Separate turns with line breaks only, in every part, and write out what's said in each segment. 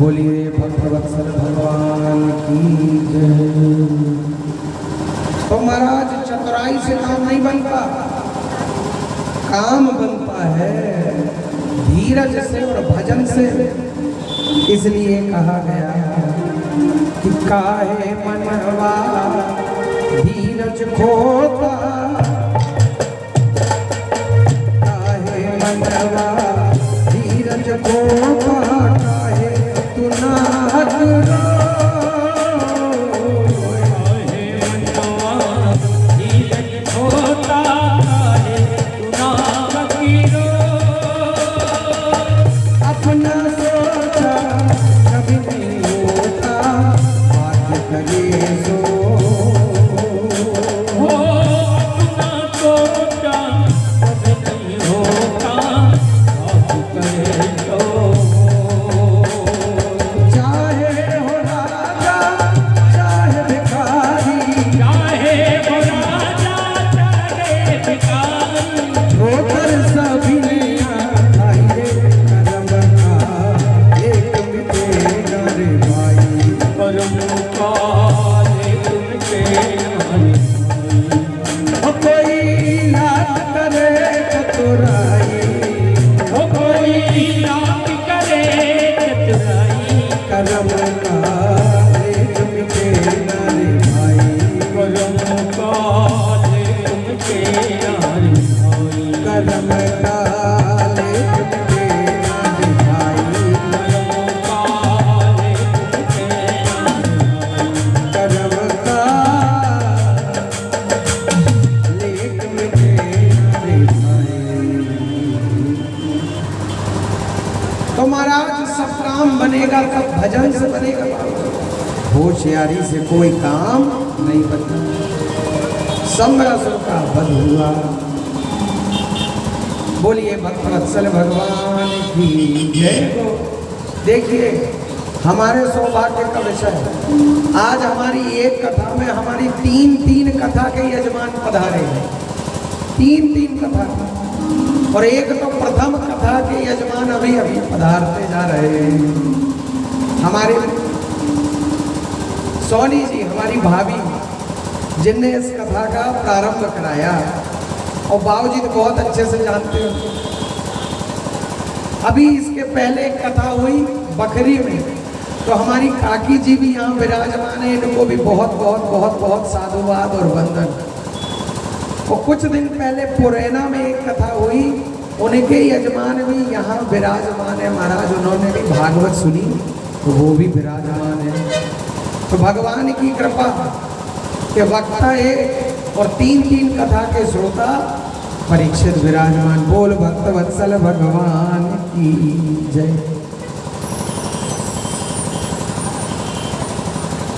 बोलिए भक्तवत्सल भगवान की जय। तो महाराज चतुराई से काम नहीं बनता, काम बनता है धीरज से और भजन से। इसलिए कहा गया कि काहे मनवा धीरज खोता, काहे मनवा धीरज खोता, काहे तू नाथ रो, काहे मनवा धीरज खोता, काहे तू नाथ रो। अपना सोचा कभी नहीं होता, बात करे सो बनेगा तब भजन से बनेगा। होशियारी से कोई काम नहीं बनता। सम्रासुर का वध हुआ। बोलिए भक्तवत्सल भगवान की जय। देखिए हमारे सौभाग्य का विषय है, आज हमारी एक कथा में हमारी तीन कथा के यजमान पधारे हैं। तीन कथा और एक तो प्रथम कथा के यजमान अभी पधारते जा रहे हैं। हमारे सोनी जी, हमारी भाभी, जिनने इस कथा का प्रारंभ कराया, और बाबूजी तो बहुत अच्छे से जानते हो। अभी इसके पहले एक कथा हुई बखरी में, तो हमारी काकी जी भी यहाँ विराजमान है, इनको भी बहुत बहुत बहुत बहुत साधुवाद और वंदन। और कुछ दिन पहले पुरैना में एक कथा हुई, उनके यजमान भी यहाँ विराजमान है महाराज, उन्होंने भी भागवत सुनी तो वो भी विराजमान है। तो भगवान की कृपा के वक्ता एक और तीन कथा के श्रोता परीक्षित विराजमान। बोल भक्तवत्सल भगवान की जय।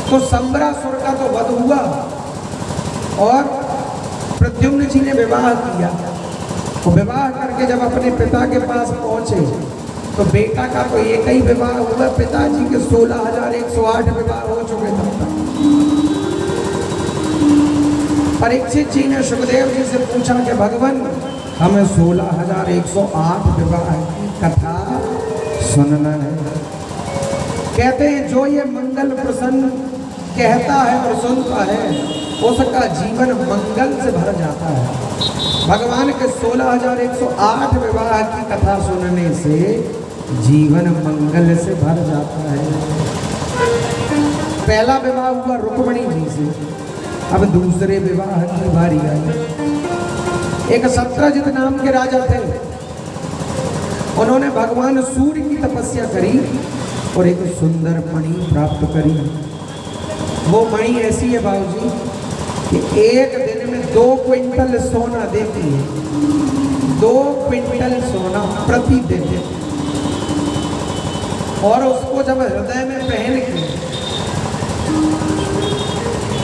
तो सम्रासुर का तो वध हुआ और प्रद्युम्न जी ने विवाह किया। तो विवाह करके जब अपने पिता के पास पहुंचे तो बेटा का तो एक ही विवाह हुआ, पिताजी के 16,108 विवाह हो चुके थे। परीक्षित जी ने सुखदेव जी से पूछा कि भगवान हमें 16,108 विवाह की कथा सुनना है। कहते हैं जो ये मंगल प्रसन्न कहता है और सुनता है उसका जीवन मंगल से भर जाता है। भगवान के 16,108 विवाह की कथा सुनने से जीवन मंगल से भर जाता है। पहला विवाह हुआ रुक्मिणी जी से, अब दूसरे विवाह की बारी आई। एक सत्रजित नाम के राजा थे, उन्होंने भगवान सूर्य की तपस्या करी और एक सुंदर मणि प्राप्त करी। वो मणि ऐसी है बाबूजी कि एक दिन में 2 क्विंटल सोना देती है। 2 क्विंटल सोना प्रतिदिन। और उसको जब हृदय में पहन के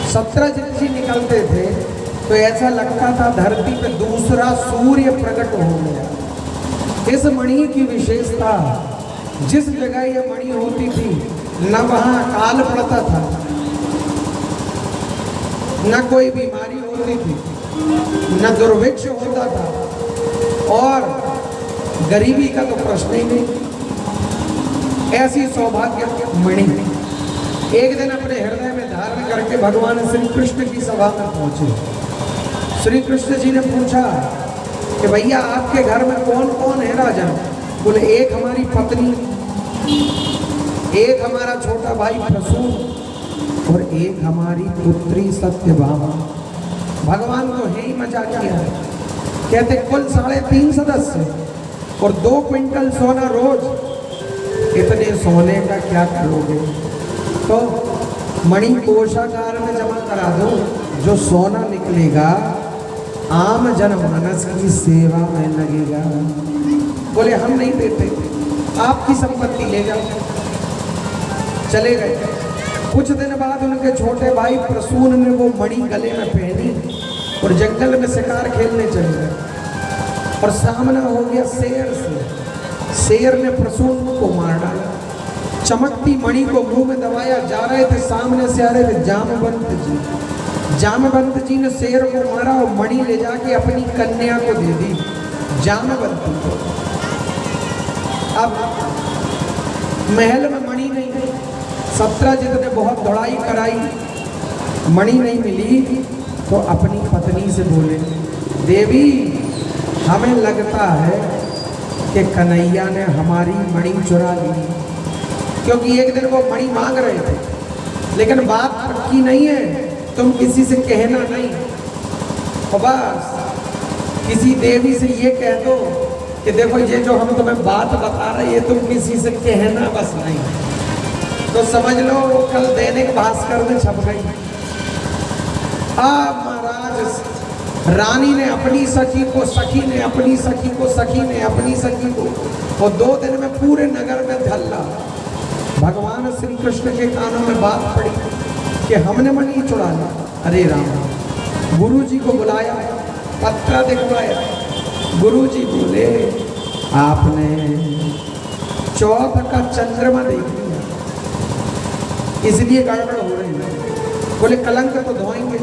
सत्रजित जी निकलते थे तो ऐसा लगता था धरती पे दूसरा सूर्य प्रकट हो गया। इस मणि की विशेषता, जिस जगह ये मणि होती थी न वहाँ काल पड़ता था, न कोई बीमारी होती थी, न दुर्भिक्ष होता था और गरीबी का तो प्रश्न ही नहीं। ऐसी सौभाग्य मणि एक दिन अपने हृदय में धारण करके भगवान श्री कृष्ण की सभा में पहुंचे। श्री कृष्ण जी ने पूछा कि भैया आपके घर में कौन कौन है राजन? बोले एक हमारी पत्नी, एक हमारा छोटा भाई प्रसून और एक हमारी पुत्री सत्यभामा। भगवान तो है ही मजा किया है। कहते कुल 3.5 सदस्य और 2 क्विंटल सोना रोज। इतने सोने का क्या करोगे? तो मणि कोषागार में जमा करा दो, जो सोना निकलेगा आम जनमानस की सेवा में लगेगा। बोले हम नहीं देते, आपकी संपत्ति ले जाओ। चले गए। कुछ दिन बाद उनके छोटे भाई प्रसून ने वो मणि गले में पहनी और जंगल में शिकार खेलने चले गए और सामना हो गया शेर से। शेर ने प्रसून को मार डाला। चमकती मणि को मुंह में दबाया जा रहे थे, सामने से आ रहे थे जामवंत जी। जामवंत जी ने शेर को मारा और मणि ले जाके अपनी कन्या को दे दी, जामवंती को। अब महल में मणि नहीं गई। सत्यजित ने बहुत दौड़ाई कराई, मणि नहीं मिली तो अपनी पत्नी से बोले, देवी हमें लगता है कि कन्हैया ने हमारी मणि चुरा ली। क्योंकि एक दिन वो मणि मांग रहे थे, लेकिन बात पक्की नहीं है, तुम किसी से कहना नहीं। और बस किसी देवी से ये कह दो कि देखो ये जो हम तुम्हें बात बता रहे ये तुम किसी से कहना बस नहीं। तो समझ लो वो कल दैनिक भास्कर में छप गई। महाराज रानी ने अपनी सखी को, सखी ने अपनी सखी को, सखी ने अपनी सखी को, और 2 दिन में पूरे नगर में धल्ला। भगवान श्री कृष्ण के कानों में बात पड़ी कि हमने मणि चुरा ला। अरे राम। गुरु जी को बुलाया, पत्र दिखवाया। गुरु जी बोले आपने चौथ का चंद्रमा देख लिया, इसलिए गड़बड़ हो रही है। बोले कलंक तो धोएंगे।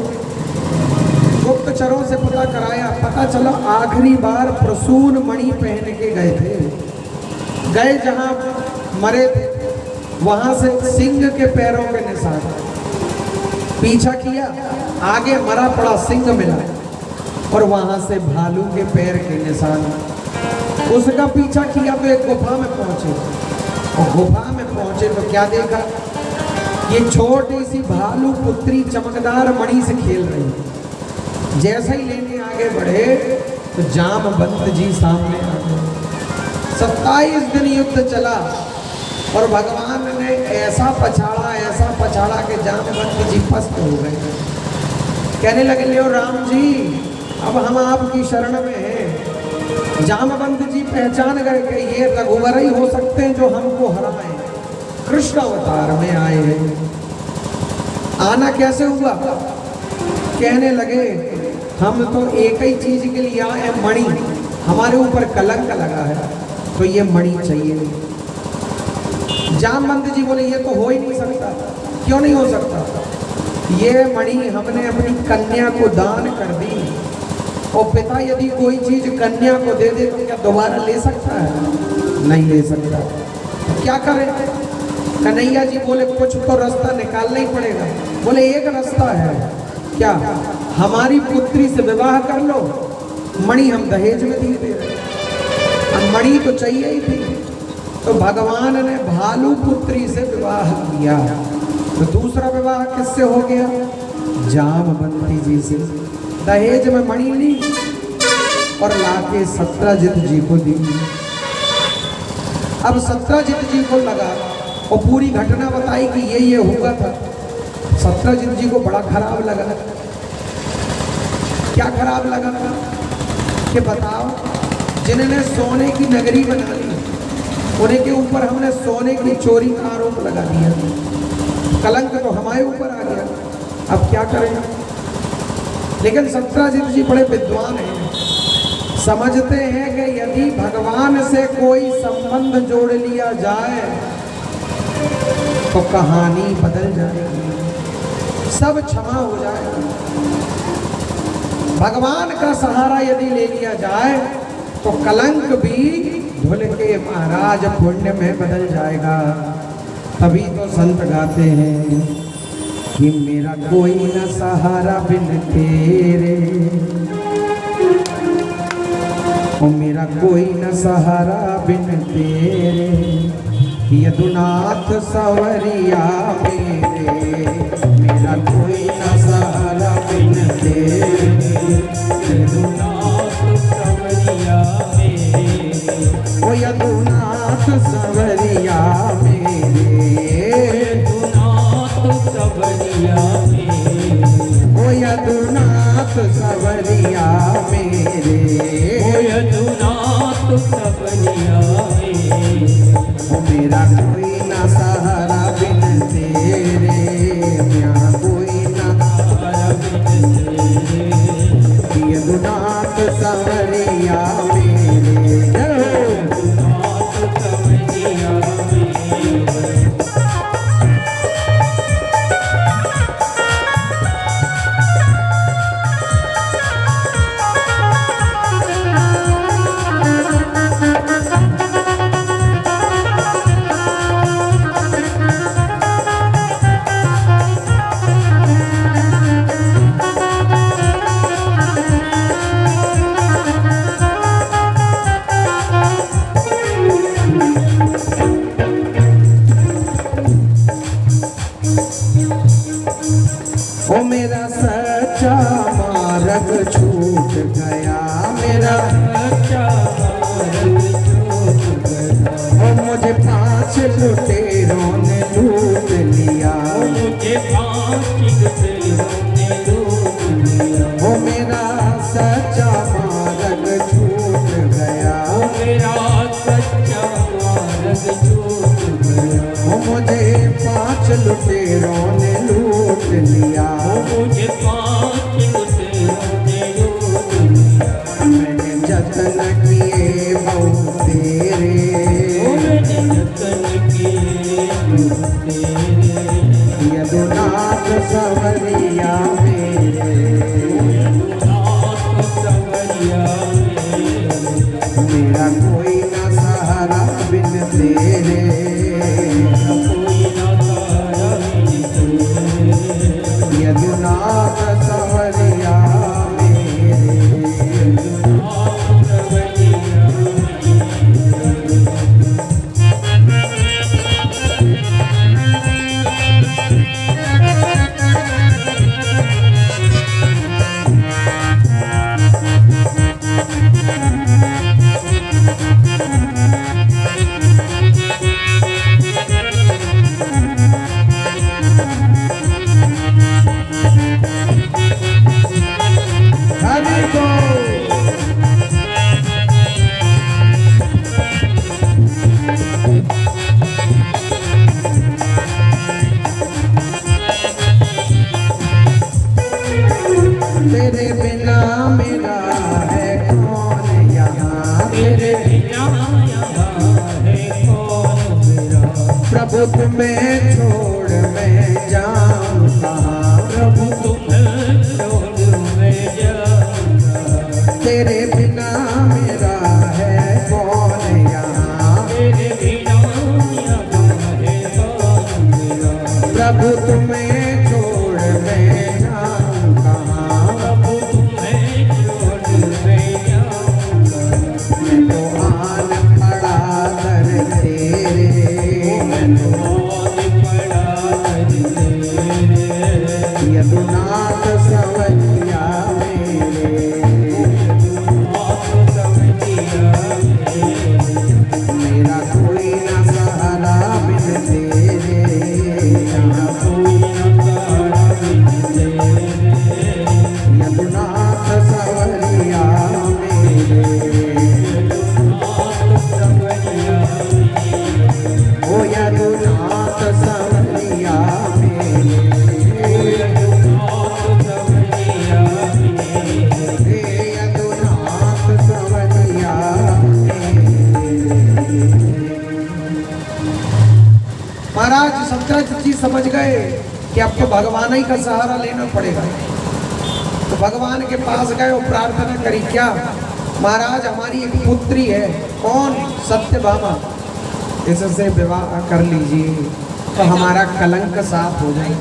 गुप्तचरों से पता कराया, पता चला आखिरी बार प्रसून मणि पहन के गए थे। गए जहां मरे थे वहां से सिंह के पैरों के निशान। पीछा किया, आगे मरा पड़ा सिंह मिला और वहां से भालू के पैर के निशान। उसका पीछा किया तो एक गुफा में पहुंचे, और गुफा में पहुंचे तो क्या देखा? ये छोटी सी भालू पुत्री चमकदार मणि से खेल रही। जैसे ही लेने आगे बढ़े तो जामवंत जी सामने आ गए। 27 दिन युद्ध चला और भगवान ने ऐसा पछाड़ा कि जामवंत जी पस्त हो गए। कहने लगे ले राम जी अब हम आपकी शरण में हैं। जामवंत जी पहचान गए कि ये रघुवर ही हो सकते हैं जो हमको हराए, कृष्ण अवतार में आए हैं। आना कैसे हुआ? कहने लगे हम तो एक ही चीज के लिए आए, मणि। हमारे ऊपर कलंक लगा है तो ये मणि चाहिए। जामवंत जी बोले ये तो हो ही नहीं सकता। क्यों नहीं हो सकता? ये मणि हमने अपनी कन्या को दान कर दी, और पिता यदि कोई चीज कन्या को दे दे तो क्या दोबारा ले सकता है? नहीं ले सकता। तो क्या करें? कन्हैया जी बोले कुछ तो रास्ता निकालना ही पड़ेगा। बोले एक रास्ता है, क्या? हमारी पुत्री से विवाह कर लो, मणि हम दहेज में दिए दे रहे। अब मणि तो चाहिए ही थी, तो भगवान ने भालू पुत्री से विवाह किया। तो दूसरा विवाह किससे हो गया? जामवंती जी से। दहेज में मणि ली और लाके सत्यजित जी को दी। अब सत्यजित जी को लगा और पूरी घटना बताई कि ये हुआ था। सत्यजित जी को बड़ा खराब लगा। क्या खराब लगा? कि बताओ जिन्होंने सोने की नगरी बना ली उन्हीं के ऊपर हमने सोने की चोरी का आरोप लगा दिया। कलंक तो हमारे ऊपर आ गया। अब क्या करें? लेकिन सत्यजित जी बड़े विद्वान हैं, समझते हैं कि यदि भगवान से कोई संबंध जोड़ लिया जाए तो कहानी बदल जाएगी, सब क्षमा हो जाएगा। भगवान का सहारा यदि ले लिया जाए तो कलंक भी धुल के महाराज पुण्य में बदल जाएगा। तभी तो संत गाते हैं कि मेरा कोई न सहारा बिन तेरे, ओ मेरा कोई न सहारा बिन तेरे, यदुनाथ सवरिया मेरे, मेरा कोई न सहारा बिन तेरे, यदुनाथ सवरिया मेरे, ओ यदुनाथ सवरिया मेरे, यदुनाथ सवरिया मेरे, ओ यदुनाथ सवरिया मेरे, ओ यदुनाथ सवरिया मेरे, ओ मेरा कोई ना सहारा बिन तेरे, मेरा कोई ना सहारा बिन तेरे, यदुनाथ सवरिया मेरे, यदुनाथ सवरिया मेरे। ओ मेरा सच्चा मार्ग छूट गया, मेरा सच्चा मार्ग छूट गया, ओ मुझे 5 लुटेरों ने लूट लिया, मुझे 5 लुटेरों ने लूट लिया, ओ मेरा सच्चा मार्ग छूट गया, ओ मेरा सच्चा मार्ग छूट गया, ओ मुझे 5 लुटेरों ने लूट लिया, मुझे 5 लुटेरों ने लूट लिया, मैंने जतन किए बहुत तेरे, मैंने जतन किए बहुत तेरे, यदुनाथ सवरिया मेरे, यदुनाथ सवरिया मेरे, मेरा कोई ना सहारा बिन तेरे, यदुनाथ सवरिया मेरे, यदुनाथ सवरिया मेरे। तेरे बिना मेरा है कौन यहाँ, तेरे बिना यहाँ है कौन मेरा, प्रभु तुम्हें छोड़ मैं जाऊँ कहाँ, प्रभु तुम्हें छोड़ मैं जाऊँ कहाँ, तेरे बिना मेरा है कौन यहाँ, तेरे बिना यहाँ है कौन मेरा, प्रभु तुम्हें छोड़ मैं जाऊँ कहाँ, प्रभु तुम्हें छोड़ मैं जाऊँ कहाँ, मैं तो आन पड़ा दर तेरे, मैं तो आन पड़ा दर तेरे, यदुनाथ सवरिया मेरे, यदुनाथ सवरिया मेरे, मेरा कोई ना सहारा बिन तेरे, मेरा कोई ना सहारा बिन तेरे, यदुनाथ सवरिया मेरे, यदुनाथ सवरिया मेरे, ओ यदुनाथ सवरिया मेरे, यदुनाथ सवरिया मेरे, यदुनाथ सवरिया मेरे। महाराज शंकराचार्य जी समझ गए कि आपको भगवान ही का सहारा लेना पड़ेगा, तो भगवान के पास गए और प्रार्थना करी क्या महाराज हमारी एक पुत्री है, कौन? सत्यभामा, इससे विवाह कर लीजिए तो हमारा कलंक साफ हो जाए।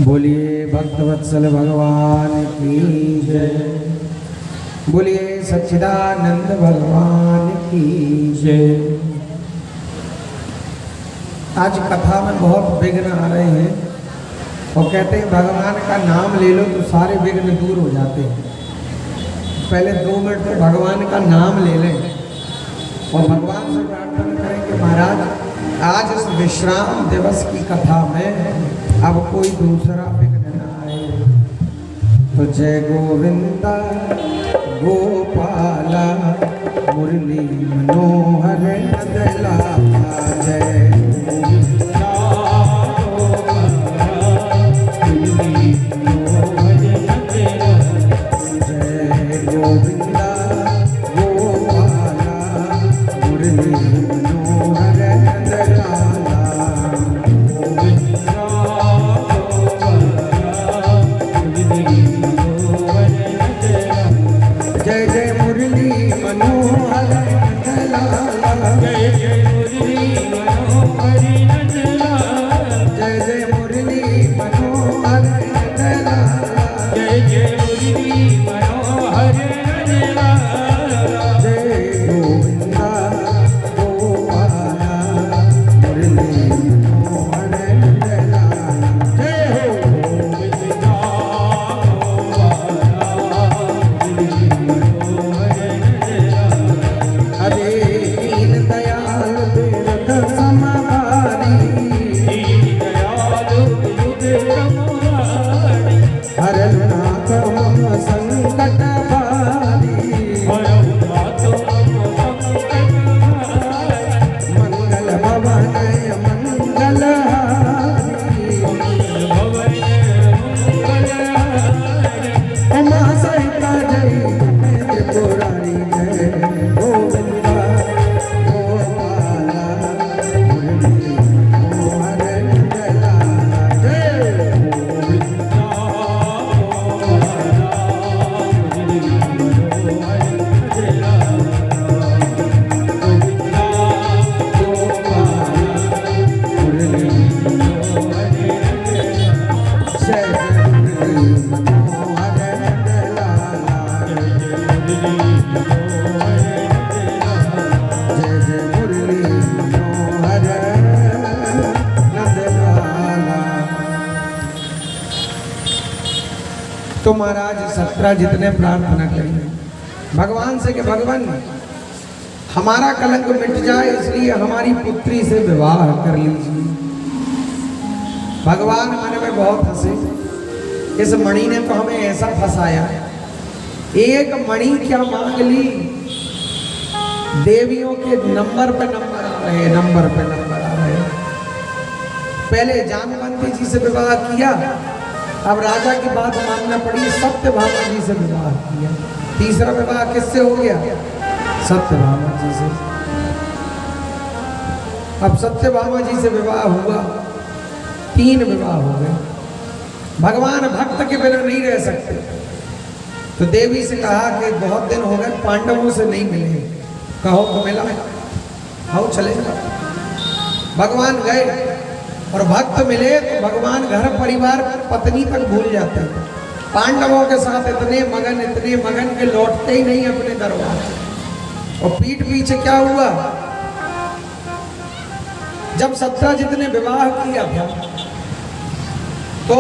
बोलिए भक्तवत्सल भगवान की जय, बोलिए सच्चिदानंद भगवान की जय। आज कथा में बहुत विघ्न आ रहे हैं और कहते हैं भगवान का नाम ले लो तो सारे विघ्न दूर हो जाते हैं। पहले 2 मिनट में भगवान का नाम ले लें और भगवान से प्रार्थना करें कि महाराज आज इस विश्राम दिवस की कथा में अब कोई दूसरा विघ्न न आए। तो जय गोविंदा गोपाला मुरली मनोहर नंदला, जय गोविंदा मुरली मनोहर नंदला, जय गोविंदा गोपाला मुरली मनोहर नंदला, जय जय मुरली मनोहर नंदलाला, जय जय मुरली मनोहर नंदलाला, जय जय मुरली मनोहर नंदलाला, जय जय मुरली मनोहर नंदलाला, जय गोविंदा गोपाला मुरली मनोहर नंदलाला, जय हो गोविंदा गोपाला। हरे दीन दयाल तो महाराज 17 जितने प्रार्थना करें भगवान से कि भगवान हमारा कलंक मिट जाए, इसलिए हमारी पुत्री से विवाह कर लीजिए। भगवान मन में बहुत हंसे, इस मणि ने तो हमें ऐसा फंसाया। एक मणि क्या मांग ली, देवियों के नंबर पे नंबर आ रहे, नंबर पे नंबर आ रहे। पहले जानवंती जी से विवाह किया, अब राजा की बात मानना पड़ी, सत्यभामा जी से विवाह किया। तीसरा विवाह किससे हो गया? सत्यभामा जी से। अब सत्यभामा जी से विवाह हुआ, 3 विवाह हो गए। भगवान भक्त के बिना नहीं रह सकते, तो देवी से कहा कि बहुत दिन हो गए पांडवों से नहीं मिले, कहो तो मिला, आओ चले। भगवान गए और भक्त मिले तो भगवान घर परिवार पत्नी तक भूल जाते हैं। पांडवों के साथ इतने मगन के लौटते ही नहीं अपने दरबार। और पीठ पीछे क्या हुआ, जब 17 जितने विवाह किया था तो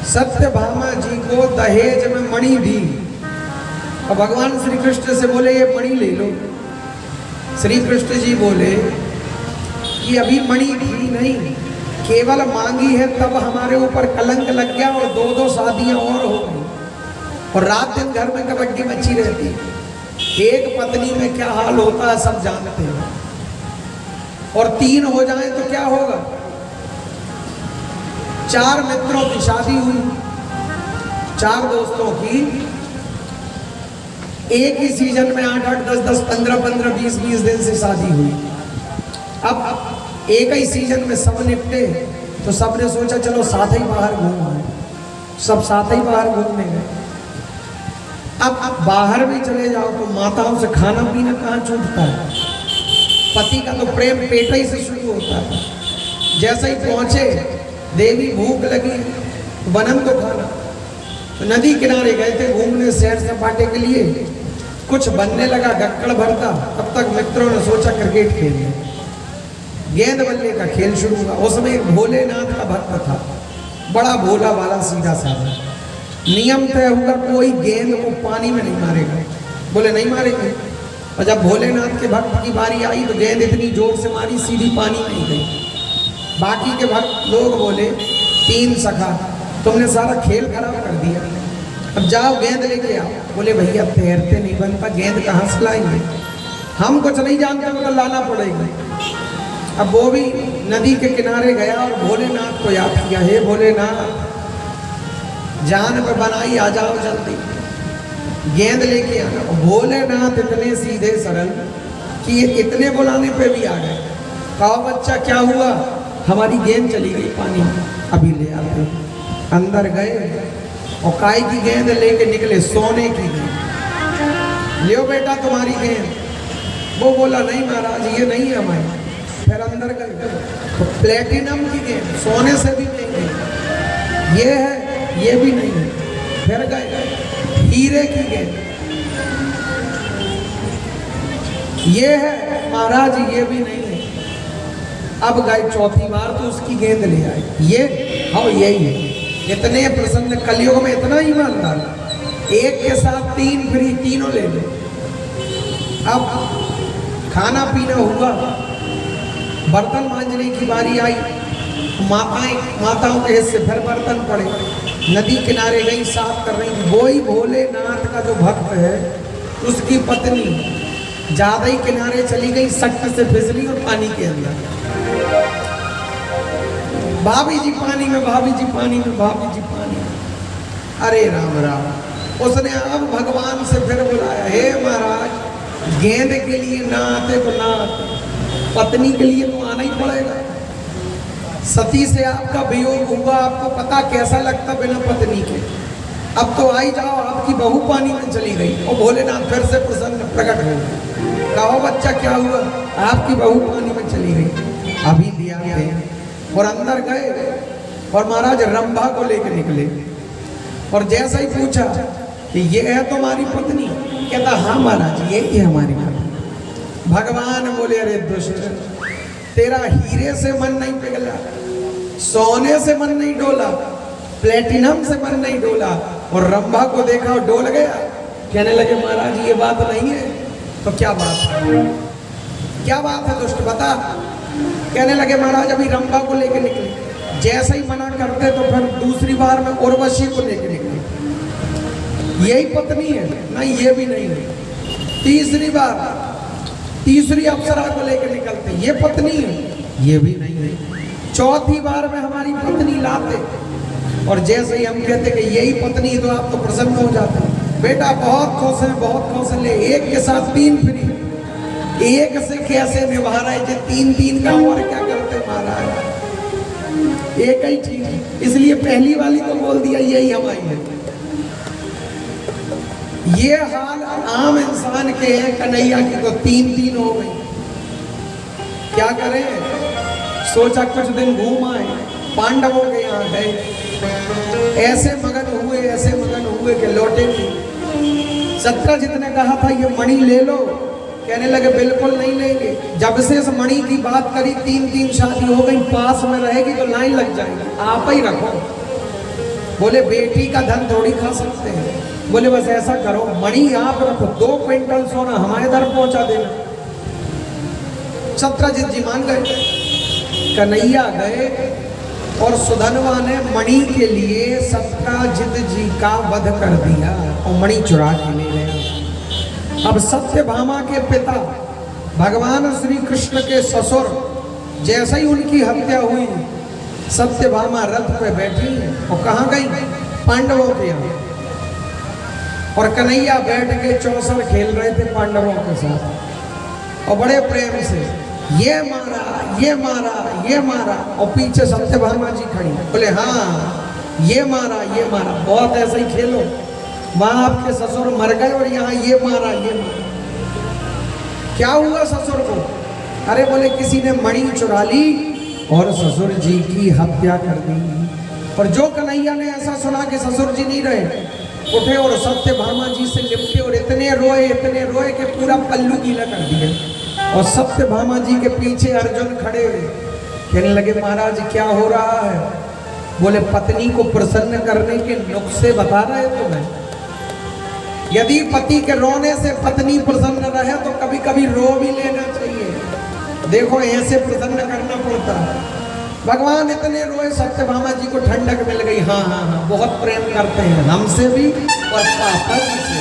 सत्यभामा जी को दहेज में मणि दी, और भगवान श्री कृष्ण से बोले ये मणि ले लो। श्री कृष्ण जी बोले कि अभी मणि दी नहीं, केवल मांगी है, तब हमारे ऊपर कलंक लग गया और 2-2 शादियां और हो गई, और रात दिन घर में कबड्डी मची रहती। एक पत्नी में क्या हाल होता है सब जानते हैं, और 3 हो जाए तो क्या होगा। 4 मित्रों की शादी हुई, 4 दोस्तों की, एक ही सीजन में 8-8, 10-10, 15-15, 20-20 दिन से शादी हुई। अब एक ही सीजन में सब निपटे, तो सबने सोचा चलो साथ ही बाहर घूम आए, सब साथ ही बाहर घूमने गए। अब बाहर भी चले जाओ तो माताओं से खाना पीना कहाँ छूटता है। पति का तो प्रेम पेट ही से शुरू होता है। जैसे ही पहुंचे, देवी भूख लगी, बनन तो खाना, तो नदी किनारे गए थे घूमने सैर सपाटे के लिए, कुछ बनने लगा गक्कड़ भरता, तब तक मित्रों ने सोचा क्रिकेट खेलने। गेंद बल्ले का खेल शुरू हुआ। उसमें एक भोलेनाथ का भक्त था, बड़ा भोला वाला सीधा साधा। नियम तय हुआ कोई गेंद को पानी में नहीं मारेगा, बोले नहीं मारेंगे। और जब भोलेनाथ के भक्त की बारी आई तो गेंद इतनी जोर से मारी सीधी पानी में गई। बाकी के भक्त लोग बोले 3 सखा तुमने सारा खेल खराब कर दिया, अब जाओ गेंद लेके आओ। बोले भैया तैरते नहीं बनता, गेंद कहाँ से लाएंगे, हम कुछ नहीं जानते, तो लाना पड़ेगा। अब वो भी नदी के किनारे गया और भोलेनाथ को याद किया, हे भोलेनाथ जान पे बनाई, आ जाओ जल्दी, गेंद लेके आना। भोलेनाथ इतने सीधे सरल कि ये इतने बुलाने पे भी आ गए। कहो बच्चा क्या हुआ, हमारी गेंद चली गई पानी में, अभी ले आते। अंदर गए और काय की गेंद लेके निकले, सोने की गेंद। लियो बेटा तुम्हारी गेंद। वो बोला नहीं महाराज ये नहीं है हमारी। फिर अंदर गए तो प्लेटिनम की गेंद, सोने से भी महंगी, ये है, ये भी नहीं है। फिर गए हीरे की गेंद, ये है महाराज, ये भी नहीं है। अब गए चौथी बार तो उसकी गेंद ले आए, ये हाँ यही है। इतने प्रसन्न, कलयुग में इतना ईमानदार, एक के साथ 3 फ्री, तीनों ले लो। अब खाना पीना हुआ, बर्तन मांजने की बारी आई, माताओं के हिस्से फिर बर्तन पड़े। नदी किनारे गई, साफ कर रही थी। वही भोलेनाथ का जो भक्त है उसकी पत्नी ज्यादा ही किनारे चली गई, सख्त से फिसली और पानी के अंदर। भाभी जी पानी में, भाभी जी पानी में, भाभी जी पानी में। अरे राम राम। उसने अब भगवान से फिर बुलाया, हे महाराज गेंद के लिए ना आते तो ना आते, पत्नी के लिए तो आना ही पड़ेगा। सती से आपका वियोग हुआ, आपको पता कैसा लगता बिना पत्नी के। अब तो आई जाओ, आपकी बहू पानी में चली गई। और भोलेनाथ फिर से प्रसन्न प्रकट हो गए। कहो बच्चा क्या हुआ, आपकी बहू पानी में चली गई, अभी लिया थे। और अंदर गए और महाराज रंभा को लेकर निकले, और जैसा ही पूछा कि ये है तुम्हारी पत्नी? कहता हाँ महाराज यही है हमारी पत्नी। भगवान बोले अरे दुष्ट, तेरा हीरे से मन नहीं पिघला, सोने से मन नहीं डोला, प्लेटिनम से मन नहीं डोला, और रंभा को देखा और डोल गया। कहने लगे महाराज ये बात नहीं है। तो क्या बात है? क्या बात है दुष्ट बता। कहने लगे महाराज अभी रंभा को लेके निकले, जैसे ही मना करते तो फिर दूसरी बार में उर्वशी को लेके निकले। यही पत्नी है? नहीं ये भी नहीं है। तीसरी बार तीसरी अप्सरा को लेके निकलते, ये पत्नी है? ये भी नहीं है। चौथी बार में हमारी पत्नी लाते, और जैसे ही हम कहते कि यही पत्नी, तो आप तो प्रसन्न हो जाते। बेटा बहुत खुश है, बहुत खुश है, ले एक के साथ 3 फ्री। एक से कैसे निभा रहे थे 3-3 का, और क्या करते महाराज, एक ही ठीक है। इसलिए पहली वाली को बोल दिया यही हमारी है। ये हाल आम इंसान के हैं, कन्हैया की तो 3-3 हो गई। क्या करें? सोचा कुछ दिन घूम आए, पांडवों के यहाँ गए, ऐसे मगन हुए कि लौटे नहीं। सत्यजित ने कहा था ये मणि ले लो, कहने लगे बिल्कुल नहीं लेंगे। जब से इस मणि की बात करी 3-3 शादी हो गई, पास में रहेगी तो लाइन लग जाएगी, आप ही रखो। बोले बेटी का धन थोड़ी खा सकते हैं। बोले बस ऐसा करो मणि आप रखो, 2 क्विंटल सोना हमारे दर पहुंचा देना। सत्यजित जी मान गए। कन्हैया गए और सुधनवा ने मणि के लिए सत्यजित जी का वध कर दिया और मणि चुरा के ले गया। अब सत्यभामा के पिता भगवान श्री कृष्ण के ससुर, जैसे ही उनकी हत्या हुई, सत्यभामा रथ पे बैठी और कहाँ गई? पांडवों के यहाँ। और कन्हैया बैठ के चौसर खेल रहे थे पांडवों के साथ, और बड़े प्रेम से ये मारा, ये मारा, ये मारा, और पीछे सत्यभामा जी खड़ी। बोले हाँ ये मारा, ये मारा, बहुत ऐसे ही खेलो। वहां आपके ससुर मर गए और यहाँ ये मारा, ये मारा। क्या हुआ ससुर को? अरे बोले किसी ने मणि चुरा ली और ससुर जी की हत्या कर दी। और जो कन्हैया ने ऐसा सुना कि ससुर जी नहीं रहे, उठे और सत्यभामा जी से लिपटे और इतने रोए कि पूरा पल्लू गीला कर दिया। और सत्यभामा जी के पीछे अर्जुन खड़े कहने लगे महाराज क्या हो रहा है? बोले पत्नी को प्रसन्न करने के नुस्खे बता रहे तुम्हें। यदि पति के रोने से पत्नी प्रसन्न रहे तो कभी कभी रो भी लेना चाहिए। देखो ऐसे प्रसन्न करना पड़ता है। भगवान इतने रोए, सत्यभामा जी को ठंडक मिल गई। हाँ हाँ हाँ बहुत प्रेम करते हैं हमसे भी और पापा जी से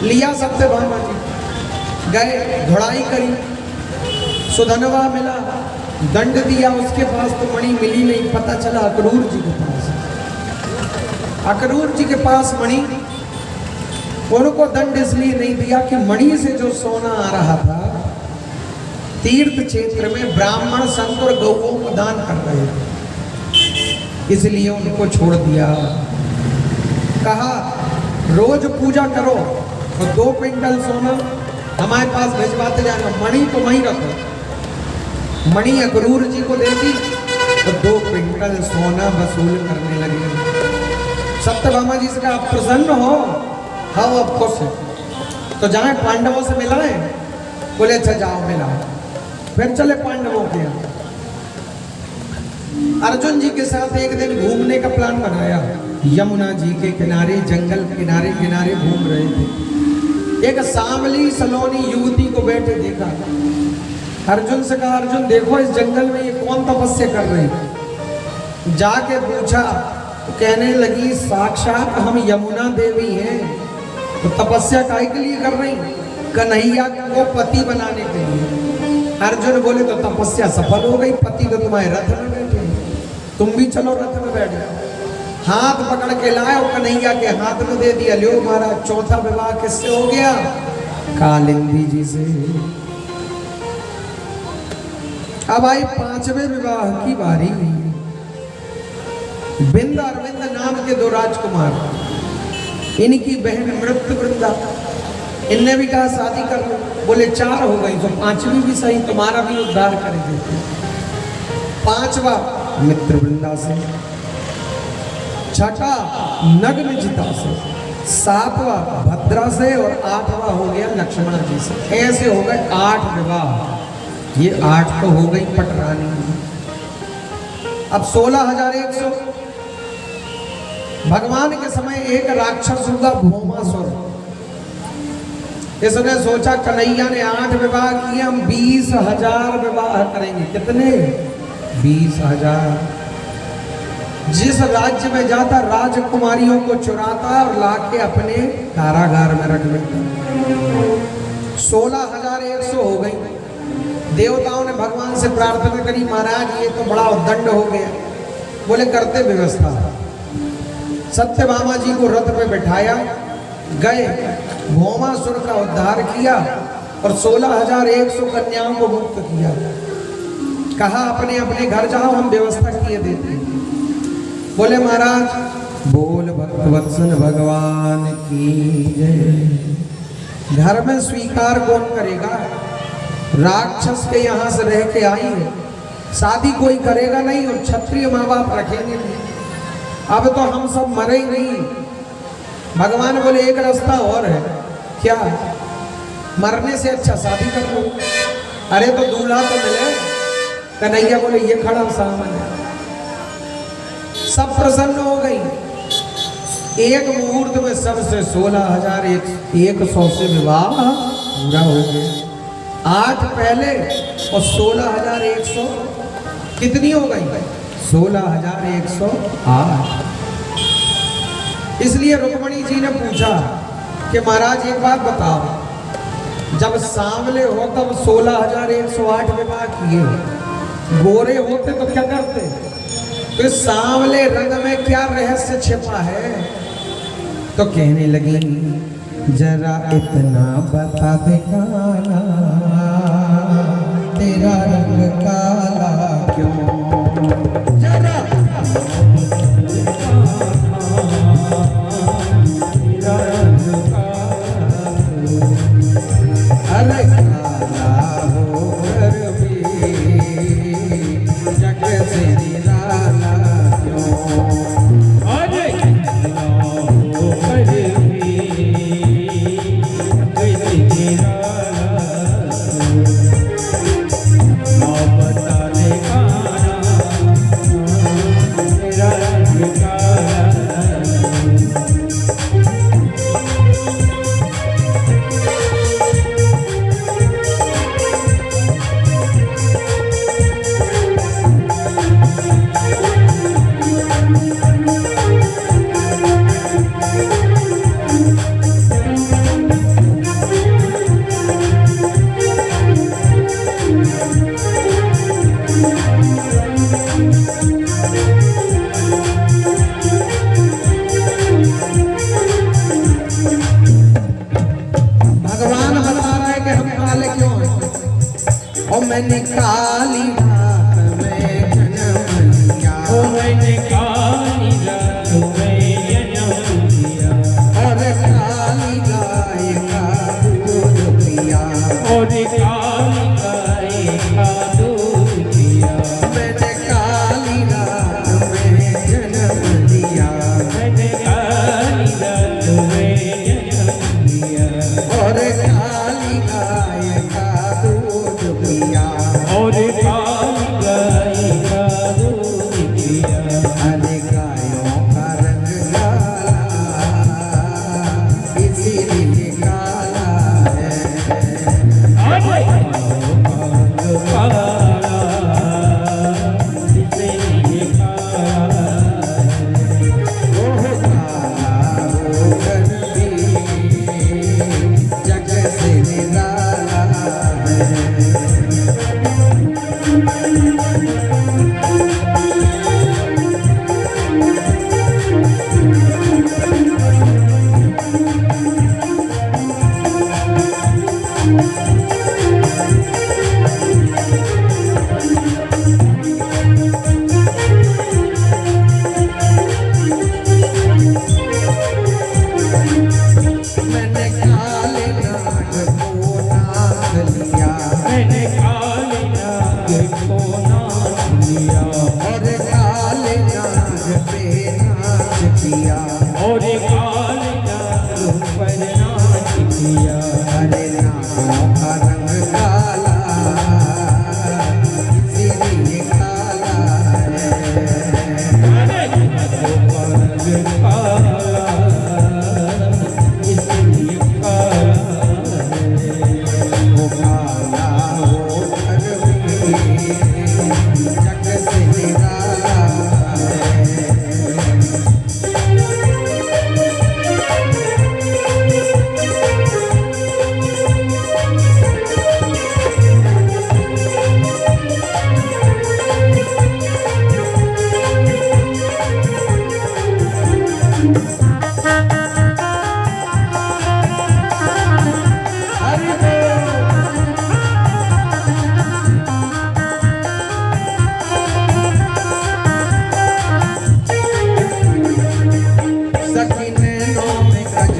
भी। लिया सत्यभामा जी, गए धुड़ाई करी, सुधनवा मिला, दंड दिया, उसके पास तो मणि मिली नहीं। पता चला अक्रूर जी के पास, अक्रूर जी के पास मणि। उनको दंड इसलिए नहीं दिया कि मणि से जो सोना आ रहा था तीर्थ क्षेत्र में ब्राह्मण संत और गौओं को दान कर रहे थे, इसलिए उनको छोड़ दिया। कहा रोज पूजा करो और 2 क्विंटल सोना हमारे पास भिजवाते जाना, मणि तो वहीं रखो। मणि अक्रूर जी को दे दी तो 2 क्विंटल सोना वसूल करने लगे। सत्यभामा जी से कहा आप प्रसन्न हो? हाँ अब खुश है। तो जाए पांडवों से मिलाए? बोले अच्छा जाओ मिलाओ। फिर चले पांडवों के यहाँ। अर्जुन जी के साथ एक दिन घूमने का प्लान बनाया। यमुना जी के किनारे, जंगल किनारे किनारे घूम रहे थे। एक सांवली सलोनी युवती को बैठे देखा। अर्जुन से कहा अर्जुन देखो इस जंगल में ये कौन तपस्या कर रही? जाके पूछा तो कहने लगी साक्षात हम यमुना देवी हैं। तो तपस्या काहे के लिए कर रही? कन्हैया को पति बनाने के लिए। अर्जुन बोले तो तपस्या सफल हो गई, पति तो तुम्हारे रथ में बैठे, तुम भी चलो रथ में बैठ जाओ। हाथ पकड़ के लाए और कन्हैया के हाथ में दे दिया। लो महाराज चौथा विवाह किससे हो गया? कालिंदी जी से। अब आई 5वें विवाह की बारी। बिंद अरविंद नाम के 2 राजकुमार, इनकी बहन मृत्युवृंदा, इनने भी कहा शादी कर लो। बोले 4 हो गई तो 5वीं भी सही, तुम्हारा भी उद्धार कर देते। 5वां मित्रवृंदा से, छठा नग्नजिता से, सातवां भद्रा से और आठवां हो गया लक्ष्मण जी से। ऐसे हो गए 8 विवाह। ये 8 तो हो गई पटरानी। अब 16,100 भगवान के समय एक राक्षस हुआ भौमासुर। इसने सोचा कन्हैया ने 8 विवाह किए, हम 20,000 विवाह करेंगे। कितने? 20,000। जिस राज्य में जाता राजकुमारियों को चुराता और लाके अपने कारागार में रख लेता। 16,100 हो गई। देवताओं ने भगवान से प्रार्थना करी, महाराज ये तो बड़ा उद्दंड हो गया। बोले करते व्यवस्था। सत्यभामा जी को रथ पे बैठाया, गए, भौमासुर का उद्धार किया और 16,100 कन्याओं को मुक्त किया। कहा अपने अपने घर जाओ, हम व्यवस्था किए देते हैं। बोले महाराज बोल भक्तवत्सल भगवान की जय। घर में स्वीकार कौन करेगा? राक्षस के यहाँ से रह के आई है, शादी कोई करेगा नहीं और क्षत्रिय माँ बाप रखेंगे नहीं। अब तो हम सब मरे ही नहीं। भगवान बोले एक रास्ता और है। क्या? मरने से अच्छा शादी कर लो। अरे तो दूल्हा तो मिले। कन्हैया बोले ये खड़ा सामने। सब प्रसन्न हो गई। एक मुहूर्त में सबसे 16,100 से विवाह पूरा हो गया। 8 पहले और 16,100 कितनी हो गई? 16,108। इसलिए रुक्मणी जी ने पूछा कि महाराज एक बात बताओ, जब सांवले हो तब 16,108 विवाह किए, गोरे होते तो क्या करते? तो इस सांवले रंग में क्या रहस्य छिपा है? तो कहने लगी जरा इतना बता दे काला, तेरा रंग काला क्यों? जरा अरे काला होकर भी जग से निराला क्यों? अरे काला होकर भी जग से निराला क्यों? बता दे काला तेरा रंग काला। मैंने काली रात में जन्म लिया, मैंने काली रात में जन्म लिया, और काली गाय का दूध पिया, और काली गाय का दूध पिया। मैंने काली रात में जन्म लिया, मैंने काली रात में जन्म लिया, और काली गाय का दूध पिया, और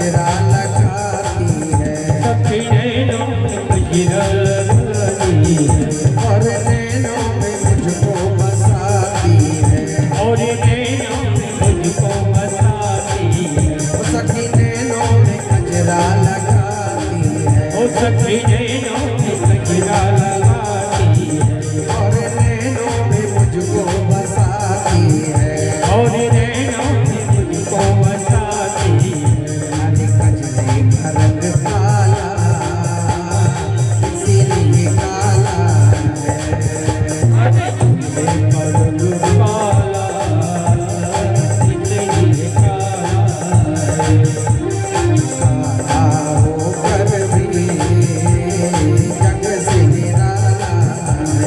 कजरा लगाती है,
सखी नैनों में कजरा लगाती है,
और नैनों में मुझको बसाती है,
और नैनों में मुझको बसाती है,
ओ सखी नैनों में कजरा लगाती है,
ओ सखी नैनों में कजरा लगाती है,
और नैनों में मुझको बसाती है,
और नैनों में मुझको बसाती है।
अरे कजरे का रंग काला इसीलिए काला है, काला होकर भी जग से निराला है।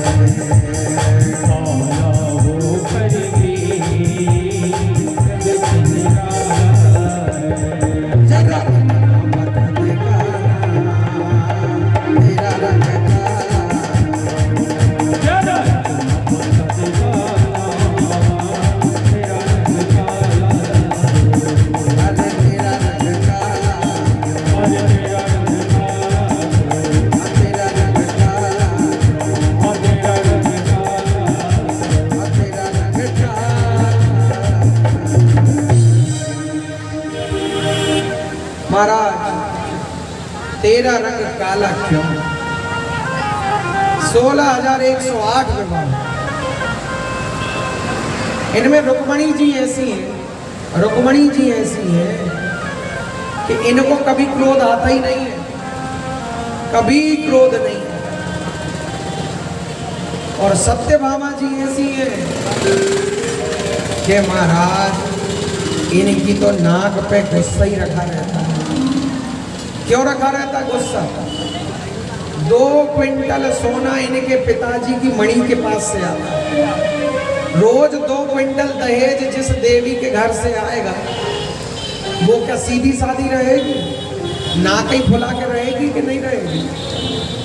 जरा मत दिखाना तेरा रंग काला, अरे तेरा रंग काला, तेरा रंग काला, तेरा रंग काला। महाराज तेरा रंग काला क्यों? 16,108 विवाह, इनमें रुक्मणी जी ऐसी हैं, रुक्मणी जी ऐसी हैं कि इनको कभी क्रोध आता ही नहीं है, कभी क्रोध नहीं है। और सत्यभामा जी ऐसी हैं कि महाराज इनकी तो नाक पे गुस्सा ही रखा रहता है। क्यों रखा रहता गुस्सा? 2 क्विंटल सोना इनके पिताजी की मणि के पास से आता है। रोज 2 क्विंटल दहेज जिस देवी के घर से आएगा वो क्या सीधी सादी रहेगी? नाक ही फुला के रहेगी कि नहीं रहेगी?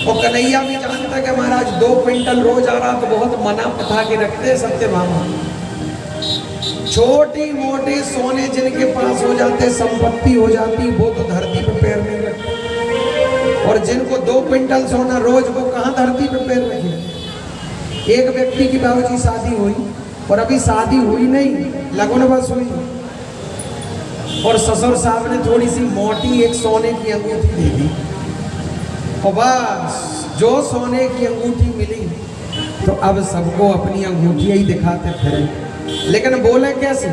और कन्हैया भी जानता कि महाराज 2 क्विंटल रोज आ रहा तो बहुत मना पता के रखते हैं सत्यभामा। छोटी मोटे सोने जिनके पास हो जाते, संपत्ति हो जाती, वो तो धरती पे पैर नहीं रखते। और जिनको 2 क्विंटल सोना रोज, वो कहाँ धरती पे पैर रखे। एक व्यक्ति की बाबूजी शादी हुई और अभी शादी हुई नहीं, लगन बस हुई, और ससुर साहब ने थोड़ी सी मोटी एक सोने की अंगूठी दे दी, और बस जो सोने की अंगूठी मिली तो अब सबको अपनी अंगूठी ही दिखाते फिरे। लेकिन बोले कैसे?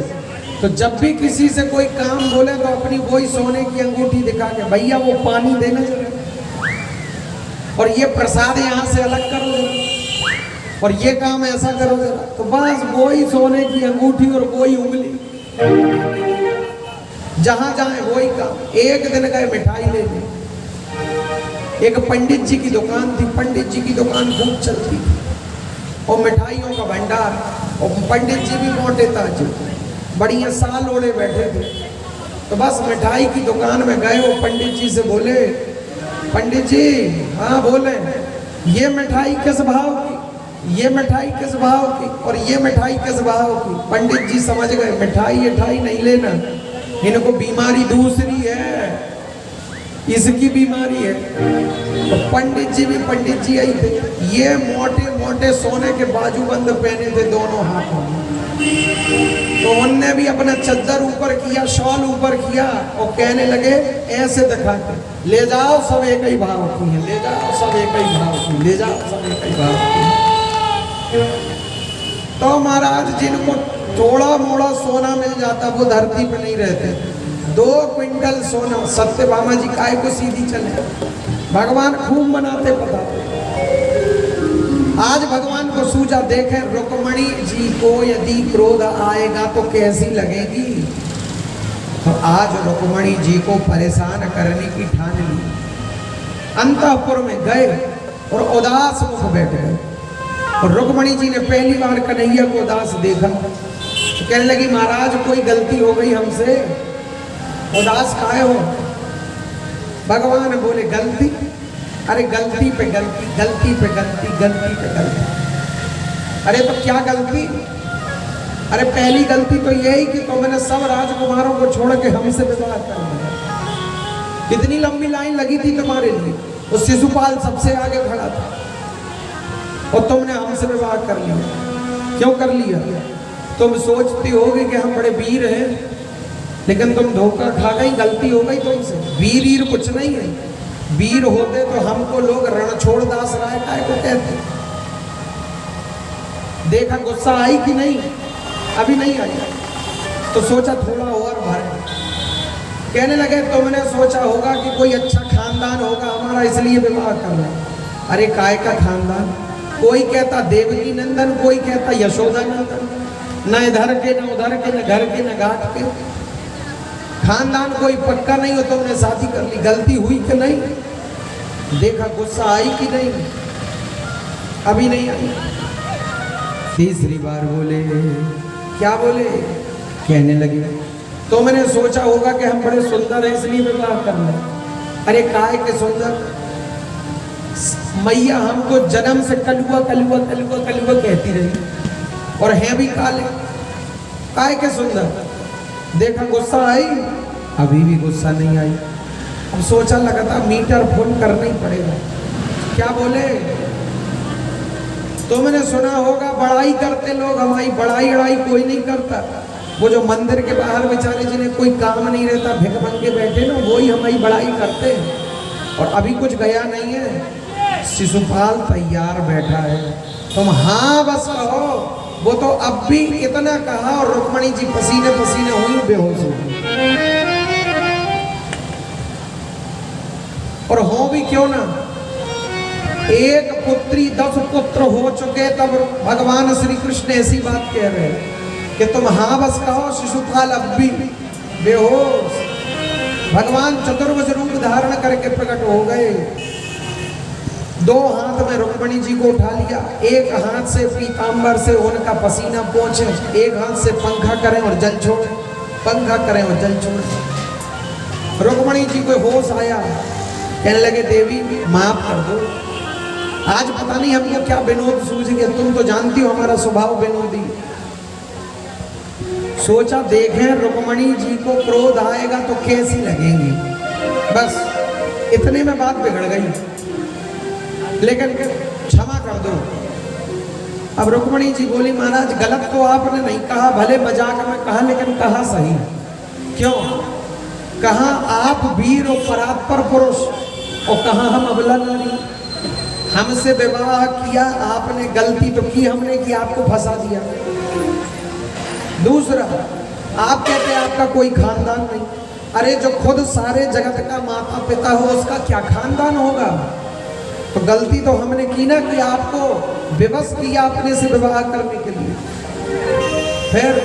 तो जब भी किसी से कोई काम बोले तो अपनी वही सोने की अंगूठी दिखा के, भैया वो पानी देना जरा, और ये प्रसाद यहाँ से अलग करो जरा, और ये काम ऐसा करो जरा। तो बस वही सोने की अंगूठी और वही उंगली, जहां जाए वही काम। एक दिन गए मिठाई लेने, एक पंडित जी की दुकान थी, पंडित जी की दुकान खूब चलती थी और मिठाइयों का भंडार, और पंडित जी भी मोटे ताजे, बढ़िया साल ओढ़े बैठे थे। तो बस मिठाई की दुकान में गए, वो पंडित जी से बोले, पंडित जी, हाँ बोले, ये मिठाई किस भाव की, ये मिठाई किस भाव की, और ये मिठाई किस भाव की? पंडित जी समझ गए मिठाई मिठाई नहीं लेना, इनको बीमारी दूसरी है, इसकी बीमारी है। तो पंडित जी भी पंडित जी आई थे, ये मोटे मोटे सोने के बाजूबंद पहने थे दोनों हाथों में। तो उनने भी अपना चद्दर ऊपर किया, शॉल ऊपर किया, और कहने लगे ऐसे दिखा के, ले जाओ सब एक ही भाव की है, ले जाओ सब एक ही भाव की, ले जाओ सब एक ही भाव की। तो महाराज जिनको थोड़ा मोड़ा सोना मिल जाता वो धरती पे नहीं रहते। 2 क्विंटल सोना, सत्यभामा जी काय को सीधी चले, भगवान खूब मनाते पताते। आज भगवान को सूझा, देखे रुक्मणी जी को यदि क्रोध आएगा तो कैसी लगेगी। तो आज रुक्मणी जी को परेशान करने की ठान ली। अंतःपुर में गए और उदास मुख बैठ गए, और रुक्मणी जी ने पहली बार कन्हैया को उदास देखा तो कहने लगी, महाराज कोई गलती हो गई हमसे, उदास काहे हो? भगवान बोले, गलती? अरे गलती पे गलती, गलती पे गलती, गलती पे गलती। अरे तो क्या गलती? अरे पहली गलती तो यही कि तुमने सब राजकुमारों को छोड़ के हमसे विवाह कर दिया। कितनी लंबी लाइन लगी थी तुम्हारे लिए, वो शिशुपाल सबसे आगे खड़ा था और तुमने हमसे विवाह कर लिया। क्यों कर लिया? तुम सोचती होगी कि हम बड़े वीर हैं, लेकिन तुम धोखा खा गई, गलती हो गई तुमसे। वीर वीर कुछ नहीं है, वीर होते तो हमको लोग रणछोड़ दास राय काय को कहते। देखा गुस्सा आई कि नहीं? अभी नहीं आई, तो सोचा थोड़ा और भरे। कहने लगे तुमने सोचा होगा कि कोई अच्छा खानदान होगा हमारा, इसलिए विवाह कर रहे। अरे काय का खानदान? कोई कहता देवकी नंदन, कोई कहता यशोदा नंदन, न इधर के न उधर के, न घर के न घाट के। खानदान कोई पक्का नहीं हो, तुमने शादी कर ली। गलती हुई कि नहीं? देखा गुस्सा आई कि नहीं? अभी नहीं आई। तीसरी बार बोले। क्या बोले? कहने लगे तुमने सोचा होगा कि हम बड़े सुंदर हैं, इसलिए विवाह कर रहे। अरे काय के सुंदर? मैया हमको जन्म से कलुआ कलुआ कलुआ कलुआ कहती रही और हैं भी काले। काय के सुंदर? देखा गुस्सा आई? अभी भी गुस्सा नहीं आई। अब सोचा लगता मीटर फुल करना ही पड़ेगा। क्या बोले? तुमने सुना होगा बड़ाई करते लोग, हमारी बड़ाई कोई नहीं करता। वो जो मंदिर के बाहर बेचारे जिन्हें कोई काम नहीं रहता, भिख मंगे बैठे ना, वही हमारी बड़ाई करते हैं। और अभी कुछ गया नहीं है, शिशुपाल तैयार बैठा है। तुम हाँ बस कहो। वो तो अब भी इतना कहा और रुक्मणी जी पसीने पसीने हुई, बेहोश हो गई। और हो भी क्यों ना, एक पुत्री 10 पुत्र हो चुके, तब भगवान श्री कृष्ण ऐसी बात कह रहे हैं कि तुम हाँ बस कहो। शिशुपाल अब भी बेहोश। भगवान चतुर्भुज रूप धारण करके प्रकट हो गए। 2 हाथ में रुक्मणी जी को उठा लिया, एक हाथ से पीतांबर से उनका पसीना पोंछे, एक हाथ से पंखा करें और जल छोड़े, पंखा करें और जल छोड़े। रुक्मणी जी को होश आया, कहने लगे देवी माफ कर दो, आज पता नहीं हमको क्या विनोद सूझ गया। तुम तो जानती हो हमारा स्वभाव विनोदी। सोचा देखें रुक्मणी जी को क्रोध आएगा तो कैसी लगेंगी। बस इतने में बात बिगड़ गई, लेकिन क्षमा कर दो। अब रुक्मणी जी बोली महाराज गलत तो आपने नहीं कहा, भले मजाक में कहा, लेकिन कहा सही। क्यों? कहा आप वीर और परात्पर पुरुष और कहा हम अबला नारी। हमसे विवाह किया आपने, गलती तो की हमने कि आपको फंसा दिया। दूसरा, आप कहते आपका कोई खानदान नहीं। अरे जो खुद सारे जगत का माता पिता हो उसका क्या खानदान होगा? तो गलती तो हमने की ना कि आपको विवश किया अपने से विवाह करने के लिए। फिर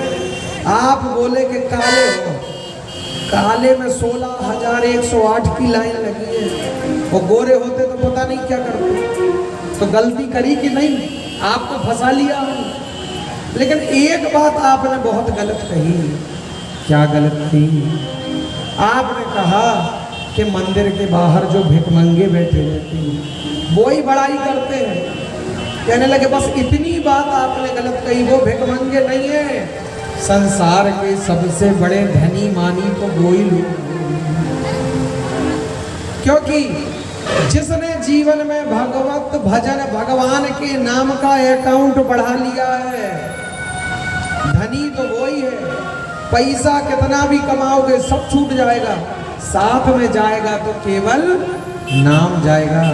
आप बोले कि काले हो, काले में 16,108 की लाइन लगी है, वो गोरे होते तो पता नहीं क्या करते। तो गलती करी कि नहीं? आपको फंसा लिया हमने। लेकिन एक बात आपने बहुत गलत कही। क्या गलत थी? आपने कहा कि मंदिर के बाहर जो भिखमंगे बैठे रहते हैं वो ही बड़ाई करते हैं। कहने लगे बस इतनी बात आपने गलत कही, वो भिखमंगे नहीं है, संसार के सबसे बड़े धनी मानी तो वो ही लोग। क्योंकि जिसने जीवन में भगवत भजन भगवान के नाम का अकाउंट बढ़ा लिया है, धनी तो वो ही है। पैसा कितना भी कमाओगे सब छूट जाएगा, साथ में जाएगा तो केवल नाम जाएगा।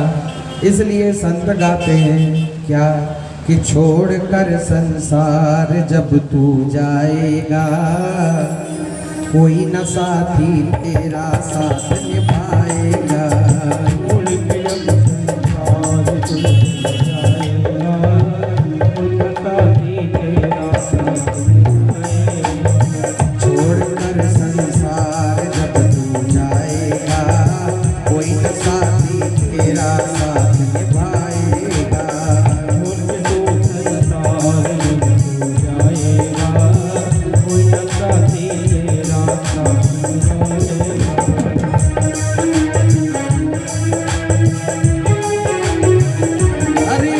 इसलिए संत गाते हैं क्या कि छोड़ कर संसार जब तू जाएगा, कोई न साथी तेरा साथ निभाएगा।
छोड़ के अब संसार तुम जाएगा, कोई साथी तेरा साथ निभाएगा।
छोड़ कर संसार जब तू जाएगा, कोई न साथी तेरा साथ निभाएगा।
छोड़ के तो संसार तुम जाएगा, कोई साथी तेरा साथ निभाएगा।
अरे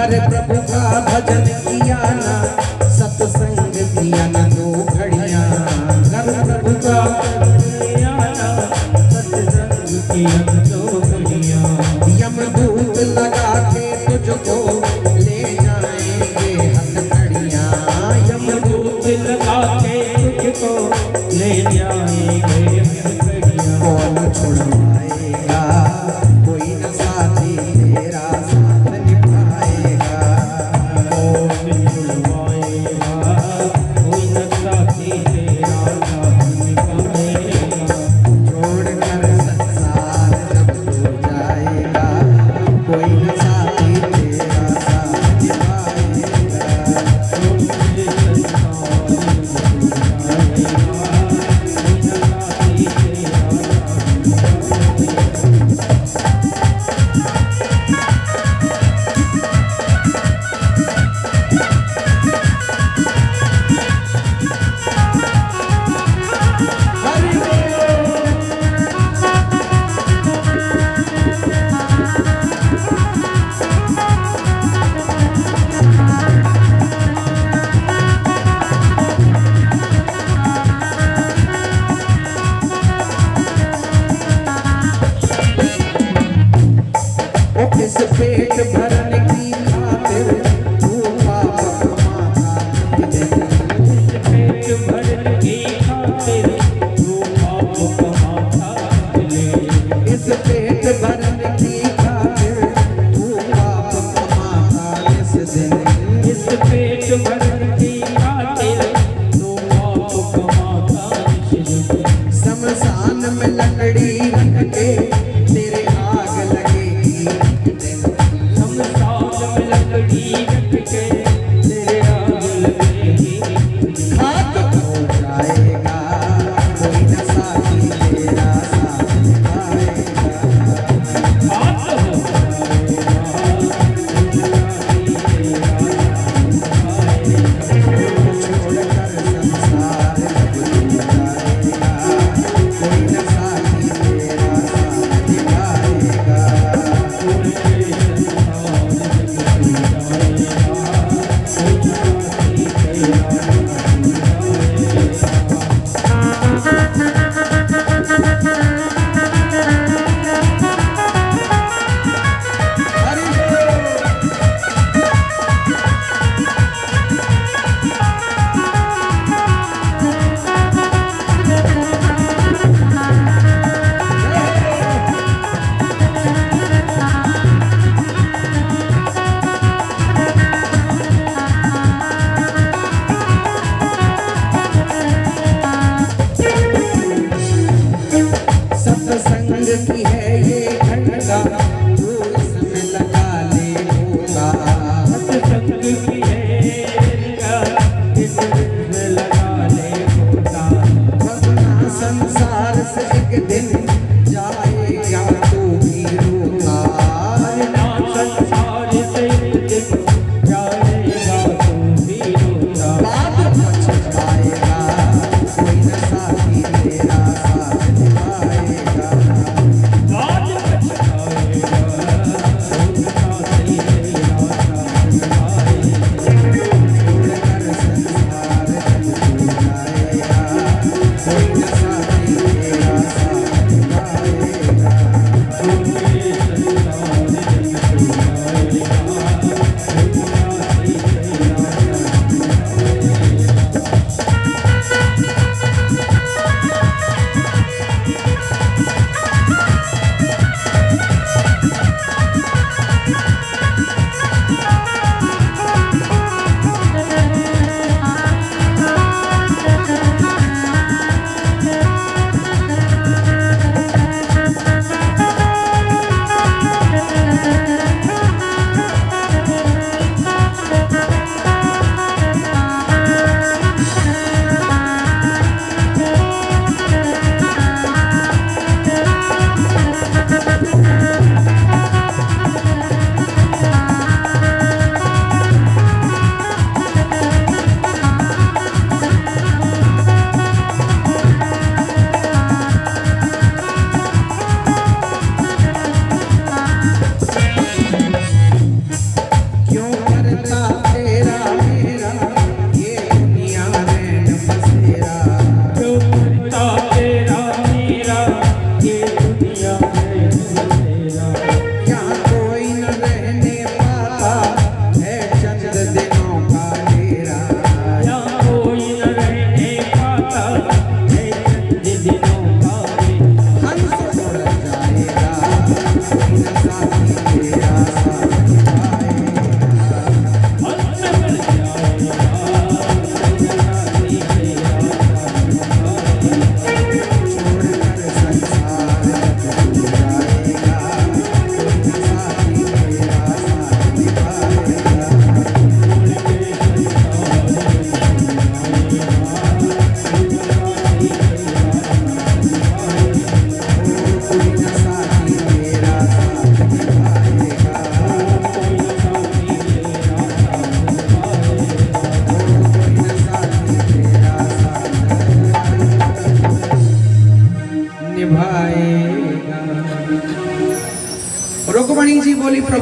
कर प्रभु का भजन किया ना, सत्संग किया ना 2 घड़ियां। कर प्रभु का यमदूत लगा के तुझको ले जाएंगे हथकड़ियां।
यमदूत लगा के तुझको ले जाएंगे हथकड़ियां।
कौन छुड़वाएगा, कोई न साथी तेरा साथ निभाएगा।
कौन छुड़वाएगा, कोई न साथी तेरा साथ निभाएगा।
छोड़कर संसार जब तू जाएगा, कोई न साथी तेरा साथ निभाएगा। इस पेट भरने की खातिर तू पाप कमाता नित दिन।
पेट भरने की खातिर तू पाप कमाता चले।
इस पेट भरने की खातिर तू पाप कमाता नित दिन।
इस पेट भरने की खातिर तू पाप कमाता चले।
शमशान में लकड़ी रख के तेरे आग लगेगी।
शमशान में लकड़ी रख के तेरे आग लगेगी।
खाक हो जाएगा, कोई न साथी तेरा साथ निभाएगा।
हाथ हो जाएगा,
छोड़कर संसार जब तू जाएगा, कोई न साथी तेरा साथ निभाएगा।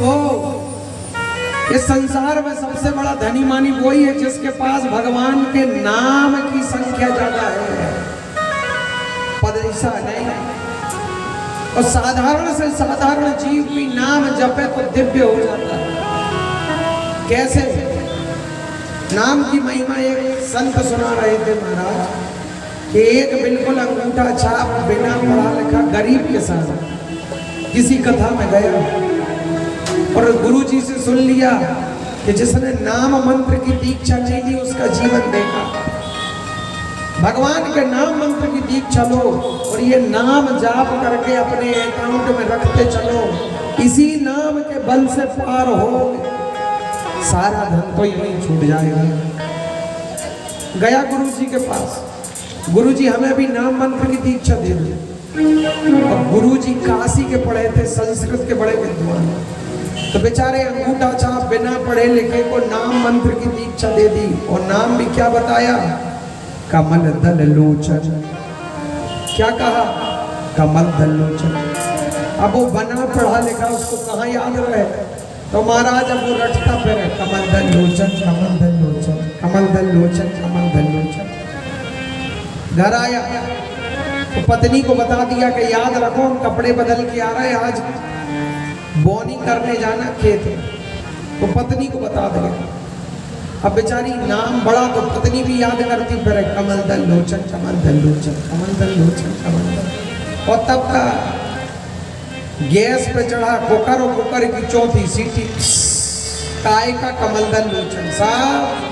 हो, इस संसार में सबसे बड़ा धनी मानी वही है जिसके पास भगवान के नाम की संख्या ज्यादा है, पैसा नहीं। और साधारण से साधारण जीव भी नाम जपे तो दिव्य हो जाता है। कैसे? नाम की महिमा एक संत सुना रहे थे महाराज कि एक बिल्कुल अंगूठा छाप बिना पढ़ा लिखा गरीब के साथ किसी कथा में गया और गुरुजी से सुन लिया कि जिसने नाम मंत्र की दीक्षा ले ली उसका जीवन देखा। भगवान के नाम मंत्र की दीक्षा लो और ये नाम जाप करके अपने अकाउंट में रखते चलो, इसी नाम के बल से पार हो, सारा धन तो यहीं छूट जाएगा। गया गुरुजी के पास, गुरुजी हमें भी नाम मंत्र की दीक्षा दे दो। और गुरुजी काशी के पढ़े थे, संस्कृत के बड़े विद्वान, तो बेचारे अंगूठा छाप बिना पढ़े लिखे को नाम मंत्र की दीक्षा दे दी। और नाम भी क्या बताया? कमल दल लोचन। क्या कहा? कमल दल लोचन। अब वो बना पढ़ा लिखा उसको कहाँ याद रहे? तो महाराज अब वो रटता फिर कमल दल लोचन, कमल दल लोचन, कमल दल लोचन, कमल दल लोचन। घर आया तो पत्नी को बता दिया कि याद रखो हम कपड़े बदल के आ रहे हैं, आज बोनी करने जाना खेत है। तो पत्नी को बता दिया। अब बेचारी नाम बड़ा तो पत्नी भी याद करती फिर कमल दल लोचन, कमल दल लोचन, कमल दल लोचन, कमल दल। और तब का गैस पे चढ़ा कुकर और कुकर की चौथी सीटी, काय का कमल दल लोचन साहब।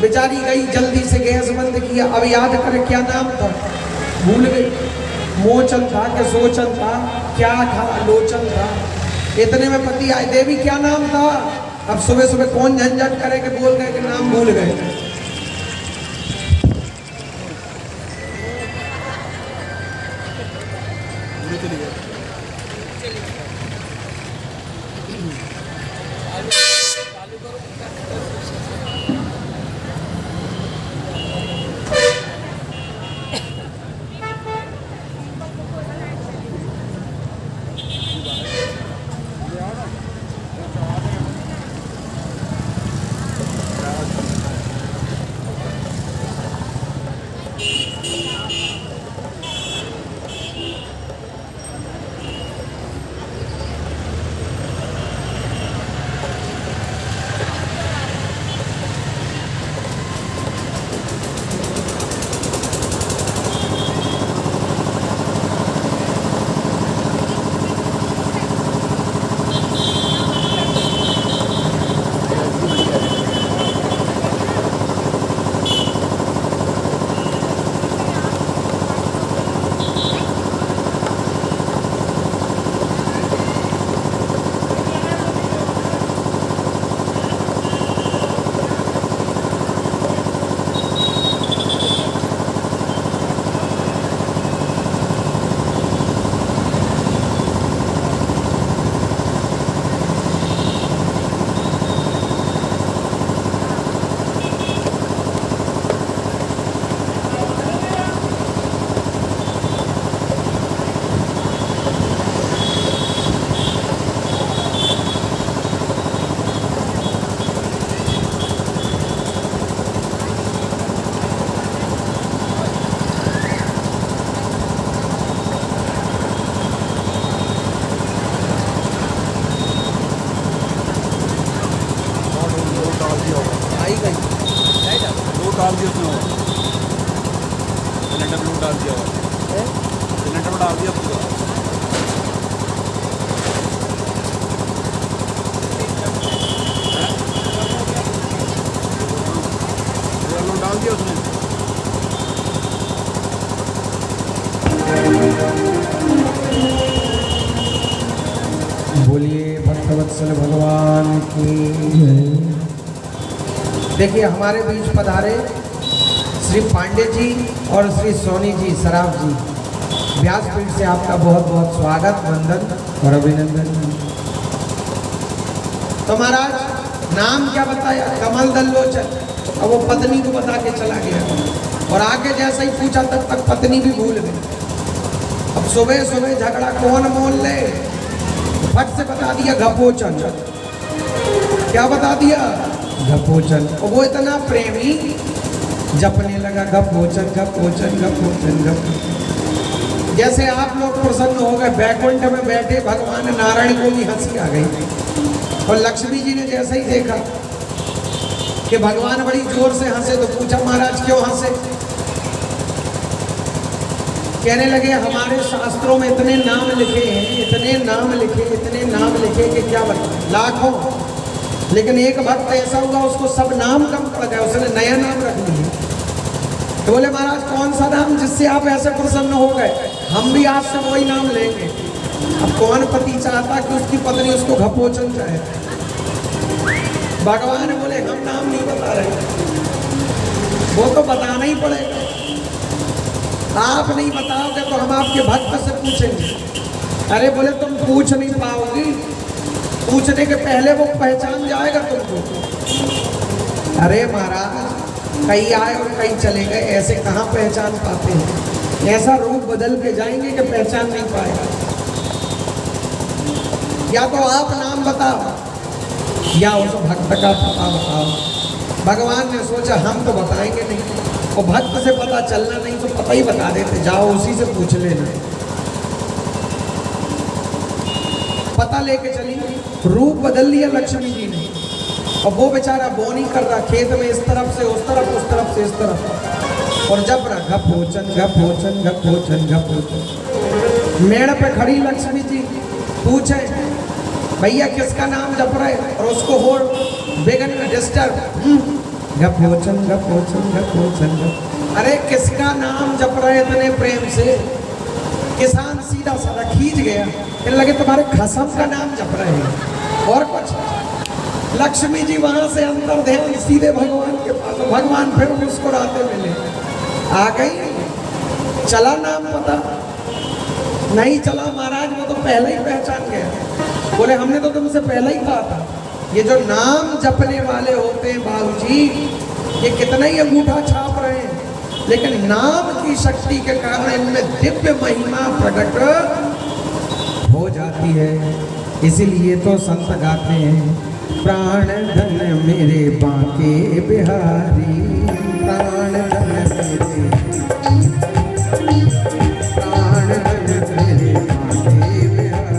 बेचारी गई जल्दी से गैस बंद किया। अब याद करे क्या नाम था, भूल गई। मोचन था कि सोचन था, क्या था, लोचन था। इतने में पति आए, देवी क्या नाम था? अब सुबह सुबह कौन झंझट करे कि बोल गए कि नाम भूल गए।
डाल दिया उसने, सिलेंडर में डाल दिया, सिलेंडर में डाल दिया पूरा। डाल दिया उसने।
बोलिए भक्तवत्सल भगवान की। देखिए हमारे बीच पधारे श्री पांडे जी और श्री सोनी जी सराफ जी, व्यासपीठ से आपका बहुत बहुत स्वागत, वंदन और अभिनंदन। तो महाराज नाम क्या बताया? कमल दल लोचन। अब वो पत्नी को बता के चला गया और आगे जैसा ही पूछा तब तक पत्नी भी भूल गई। अब सुबह सुबह झगड़ा कौन मोल ले, फट फट से बता दिया घपोचन। क्या बता दिया? घपोचन। और वो इतना प्रेमी जपने लगा घपोचन घपोचन घपोचन घपोचन। जैसे आप लोग प्रसन्न हो गए, बैकुंठ में बैठे भगवान नारायण को भी हंसी आ गई। और लक्ष्मी जी ने जैसे ही देखा कि भगवान बड़ी जोर से हंसे तो पूछा, महाराज क्यों हंसे? कहने लगे, हमारे शास्त्रों में इतने नाम लिखे हैं, इतने नाम लिखे कि क्या बताएं, लाखों। लेकिन एक भक्त ऐसा हुआ उसको सब नाम कम पड़ गए, उसने नया नाम रख लिया। तो बोले, महाराज कौन सा नाम जिससे आप ऐसे प्रसन्न हो गए? हम भी आज से वही नाम लेंगे। अब कौन पति चाहता कि उसकी पत्नी उसको घपोचन चाहे? भगवान बोले, हम नाम नहीं बता रहे, वो तो बताना ही पड़ेगा। आप नहीं बताओगे तो हम आपके भक्त से पूछेंगे। अरे बोले, तुम पूछ नहीं पाओगी, पूछने के पहले वो पहचान जाएगा तुमको। अरे महाराज, कई आए और कई चले गए, ऐसे कहाँ पहचान पाते हैं? ऐसा रूप बदल के जाएंगे कि पहचान नहीं पाएगा। या तो आप नाम बताओ या उस भक्त का पता बताओ। भगवान ने सोचा हम तो बताएंगे नहीं, और भक्त से पता चलना नहीं तो पता ही बता देते, जाओ उसी से पूछ लेना। पता लेके चली, रूप बदल लिया लक्ष्मी जी ने। और वो बेचारा बोनी कर रहा खेत में, इस तरफ से उस तरफ, उस तरफ से इस तरफ, और जब रहा घपोचन घपोचन घपोचन घपोचन। मेड़ पे खड़ी लक्ष्मी जी पूछे, भैया किसका नाम जप रहे? और उसको हो बेगन में डिस्टर्ब, घपोचन घपोचन घपोचन। अरे किसका नाम जप रहे इतने प्रेम से? किसान सीधा साधा खींच गया, कहने लगे तुम्हारे खसम का नाम जप रहे हैं और कुछ। लक्ष्मी जी वहां से अंदर ध्यान सीधे भगवान के पास, भगवान फिर मुस्कुराते मिले। आ गई, चला नाम पता? नहीं चला महाराज, वो तो पहले ही पहचान गया। बोले, हमने तो तुमसे पहले ही कहा था, ये जो नाम जपने वाले होते हैं बाबूजी, ये कितना ही अंगूठा छाप रहे हैं, लेकिन नाम की शक्ति के कारण इनमें दिव्य महिमा प्रकट हो जाती है। इसीलिए तो संत गाते हैं, प्राण धन मेरे बांके बिहारी, प्राण धन मेरे, प्राण धन मेरे बांके बिहारी,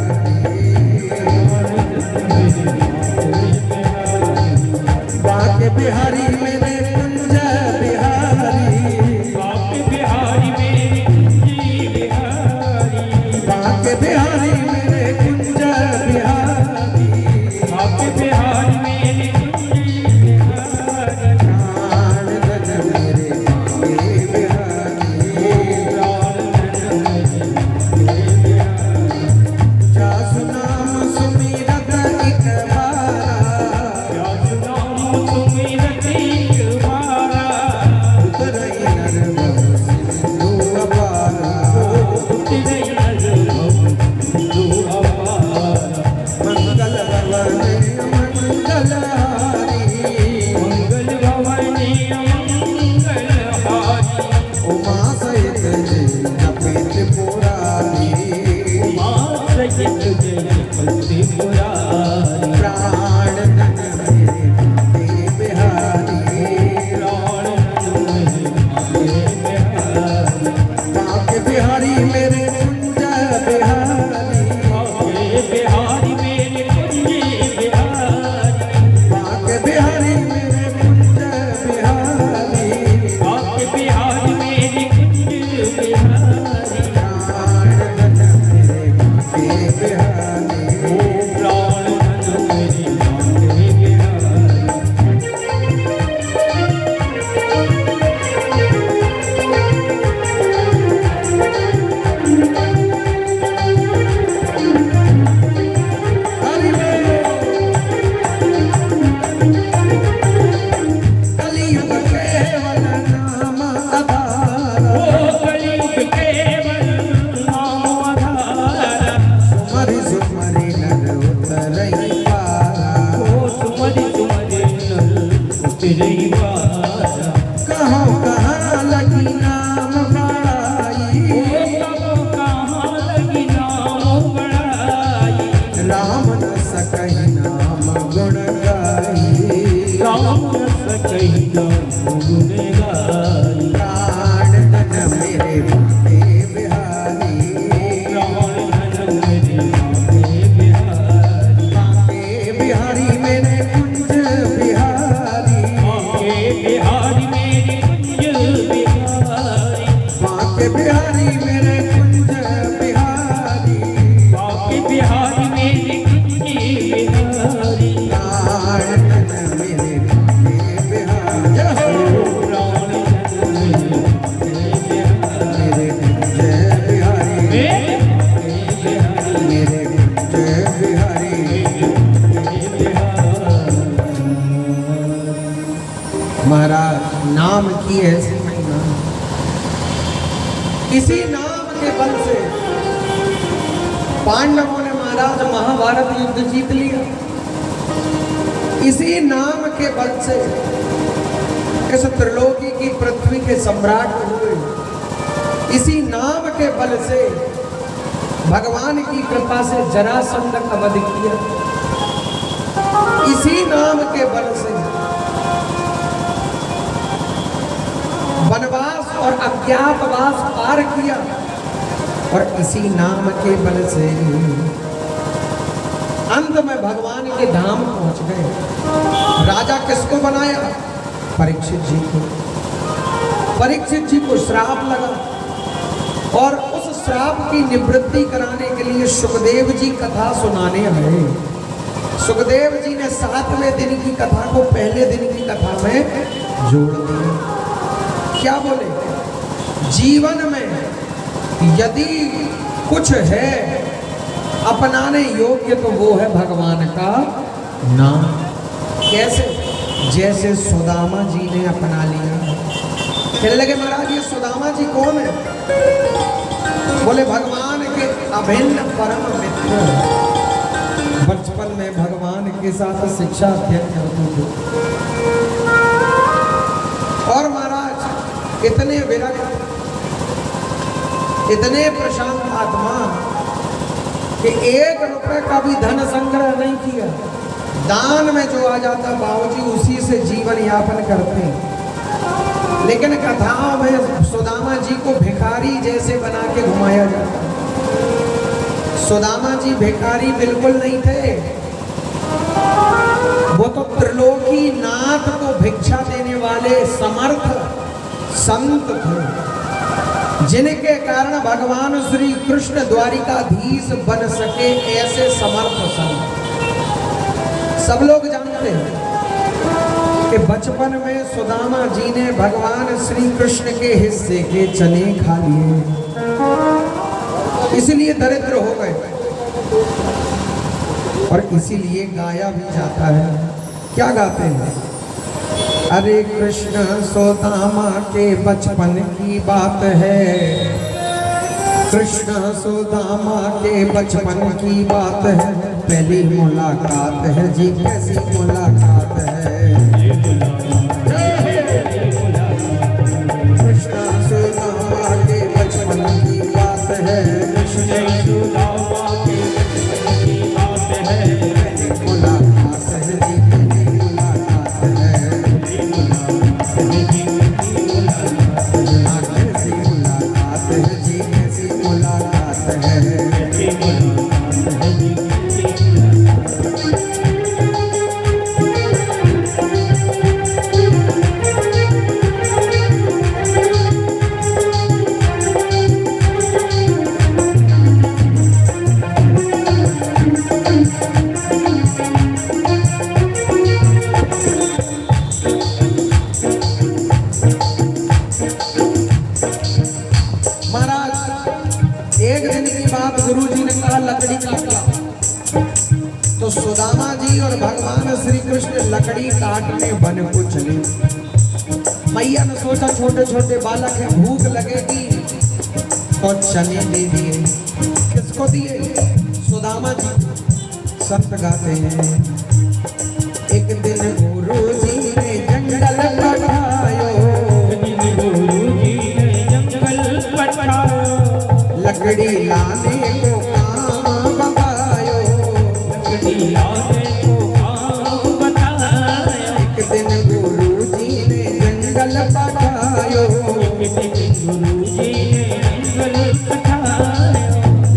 बांके बिहारी मेरे कुंज बिहारी,
बांके बिहारी मेरे कुंज बिहारी,
बांके बिहारी मेरे कुंज बिहारी,
बांके बिहारी मेरे कुंज बिहारी,
प्राण धन मेरे बांके बिहारी, जासु नाम सुमिरत एक बारा,
नाम सुमिरत एक बारा,
उतरई नर सिंधु अपारा,
उतरई नर सिंधु अपारा,
मंगल भवन मंगलहारी,
मंगल भवनी मंगलहारी,
उमा सहित जपित पुरारी,
उमा सहित जयपति मुरारी,
प्राण धन मेरे बांके बिहारी,
प्राण धन मेरे बिहारी,
बांके बिहारी मेरे कुंज बिहारी,
बांके बिहारी मेरे कुंज बिहारी,
बांके बिहारी मेरे कुंज बिहारी,
बांके बिहारी मेरे कुंज बिहारी,
प्राण धन मेरे बांके बिहारी,
प्राण धन मेरे बांके बिहारी।
हरि कलियुग केवल नाम आधार,
ओ कलियुग केवल नाम आधार,
सुमरि सुमरि नर उतरई पारा,
ओ सुमरि सुमरि नर उतरई पारा,
कहाँ लगी नाम बड़ाई,
ओ कब कहाँ लगी नाम बड़ाई,
राम
बिहारी
प्राण धन मेरे काके बिहारी
प्राण धन
मेरे जय बिहारी मेरे जय बिहारी। महाराज नाम की ऐसी महिमा, इसी नाम के बल से पांडवों ने महाराज महाभारत युद्ध जीत लिया। इसी नाम के बल से इस त्रिलोकी की पृथ्वी के सम्राट हुए। इसी नाम के बल से भगवान की कृपा से जरासंध का वध किया। इसी नाम के बल से वनवास और अज्ञातवास पार किया। और इसी नाम के बल से अंत में भगवान के धाम पहुंच गए। राजा किसको बनाया? परीक्षित जी को। परीक्षित जी को श्राप लगा और उस श्राप की निवृत्ति कराने के लिए सुखदेव जी कथा सुनाने आए। सुखदेव जी ने 7वें दिन की कथा को पहले दिन की कथा में जोड़ दिया। क्या बोले? जीवन में यदि कुछ है अपनाने योग्य तो वो है भगवान का नाम। कैसे? जैसे सुदामा जी ने अपना लिया। कहने लगे महाराज ये सुदामा जी कौन है? बोले भगवान के अभिन्न परम मित्र। बचपन में भगवान के साथ शिक्षा अध्ययन करते थे और महाराज इतने विरक्त, इतने प्रशांत आत्मा कि 1 रुपए का भी धन संग्रह नहीं किया। दान में जो आ जाता बाबूजी उसी से जीवन यापन करते। लेकिन कथाओं में सुदामा जी को भिखारी जैसे बना के घुमाया जाता। सुदामा जी भिखारी बिल्कुल नहीं थे। वो तो त्रिलोकी नाथ को भिक्षा देने वाले समर्थ संत थे, जिनके कारण भगवान श्री कृष्ण द्वारिकाधीश बन सके। ऐसे समर्थ संत सब लोग जानते हैं कि बचपन में सुदामा जी ने भगवान श्री कृष्ण के हिस्से के चने खा लिए, इसलिए दरिद्र हो गए। और इसीलिए गाया भी जाता है। क्या गाते हैं? अरे कृष्ण सुदामा के बचपन की बात है, कृष्ण सुदामा के बचपन की बात है। पहली मुलाकात है जी, कैसी मुलाकात है। कृष्ण सुदामा के बचपन की बात है, कृष्ण सुदामा के बचपन की बात है। पहली मुलाकात है जी, पहली मुलाकात है। कैसी मुलाकात है जी, कैसी मुलाकात है। लकड़ी काटना। तो सुदामा जी और भगवान श्री कृष्ण लकड़ी काटने वन को चले। मैया ने सोचा छोटे छोटे बालक हैं, भूख लगेगी तो चने दे दिए। किसको दिए? सुदामा जी। संत गाते हैं, एक दिन गुरु जी ने जंगल पठायो, लकड़ी लाने को काम बतायो, लकड़ी लाने को काम बतायो। एक दिन गुरु जी ने जंगल पठायो, एक दिन गुरु जी ने जंगल पठायो,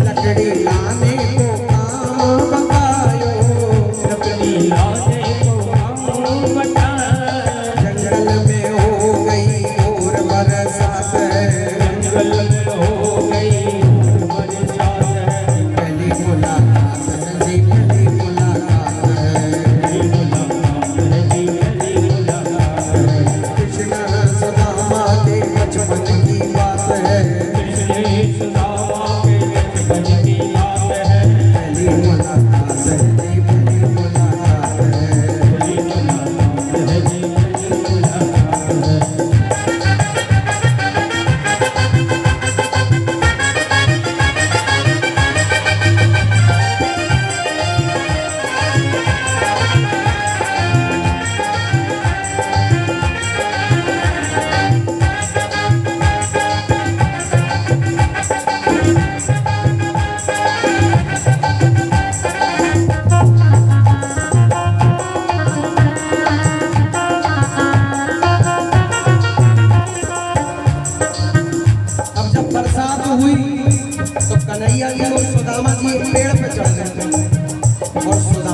लकड़ी लाने को काम बतायो, लकड़ी लाने को काम बतायो। जंगल में हो गई और बरसात है, जंगल में हो गई पहली मुलाकात है जी, पहली मुलाकात है।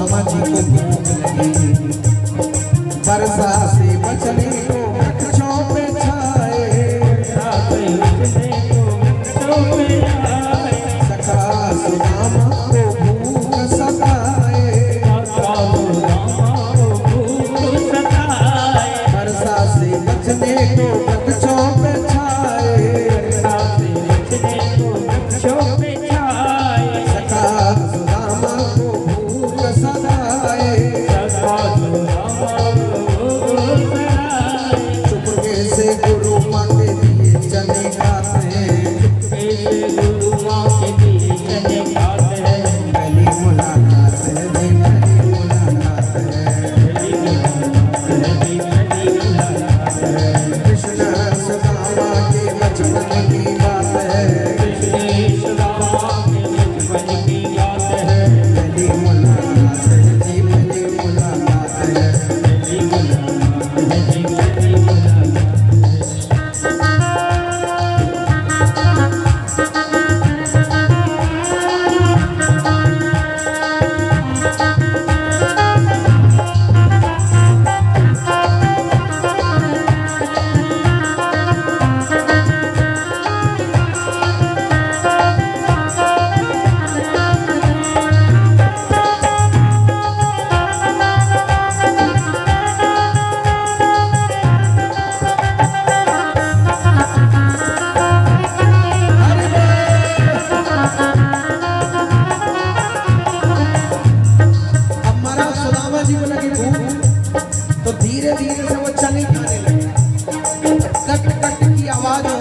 सुदामा जी को भूख लगी, वर्षा से बचने को वृक्षों पे छाए, सखा सुदामा को भूख सताए, वर्षा से बचने को वृक्षों पे छाए, सखा सुदामा को भूख सताए, चुपके से गुरु माँ के दिए चने खाते हैं, पहली मुलाकात है जी, पहली मुलाकात है, कृष्ण सुदामा के बचपन की बात है, पहली मुलाकात है जी, पहली मुलाकात है। अब महाराज सुदामा जी को लगी भूख, तो धीरे धीरे से वो चने खाने लगे। कट कट की आवाज हो,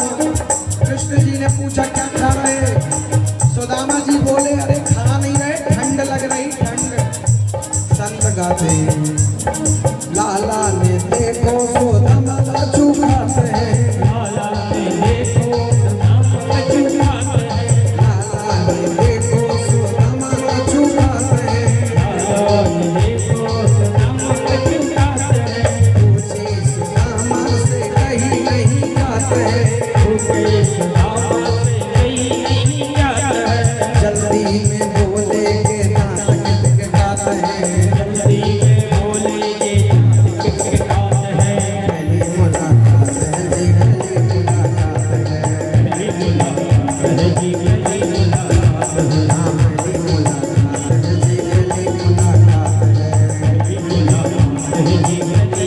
कृष्ण जी ने पूछा क्या खा रहे? सुदामा जी बोले अरे खा नहीं रहे, ठंड लग रही ठंड। संत गाते लाला ने देखो सुदामा चुगाते हैं, लाला ने देखो सुदामा चुगाते हैं, पूछे सुदामा से कहीं नहीं जाते हैं, जल्दी में बोले के दांत खटखटाते हैं, पहली मुलाकात है जी, पहली मुलाकात है, हाँ पहली मुलाकात है जी, पहली मुलाकात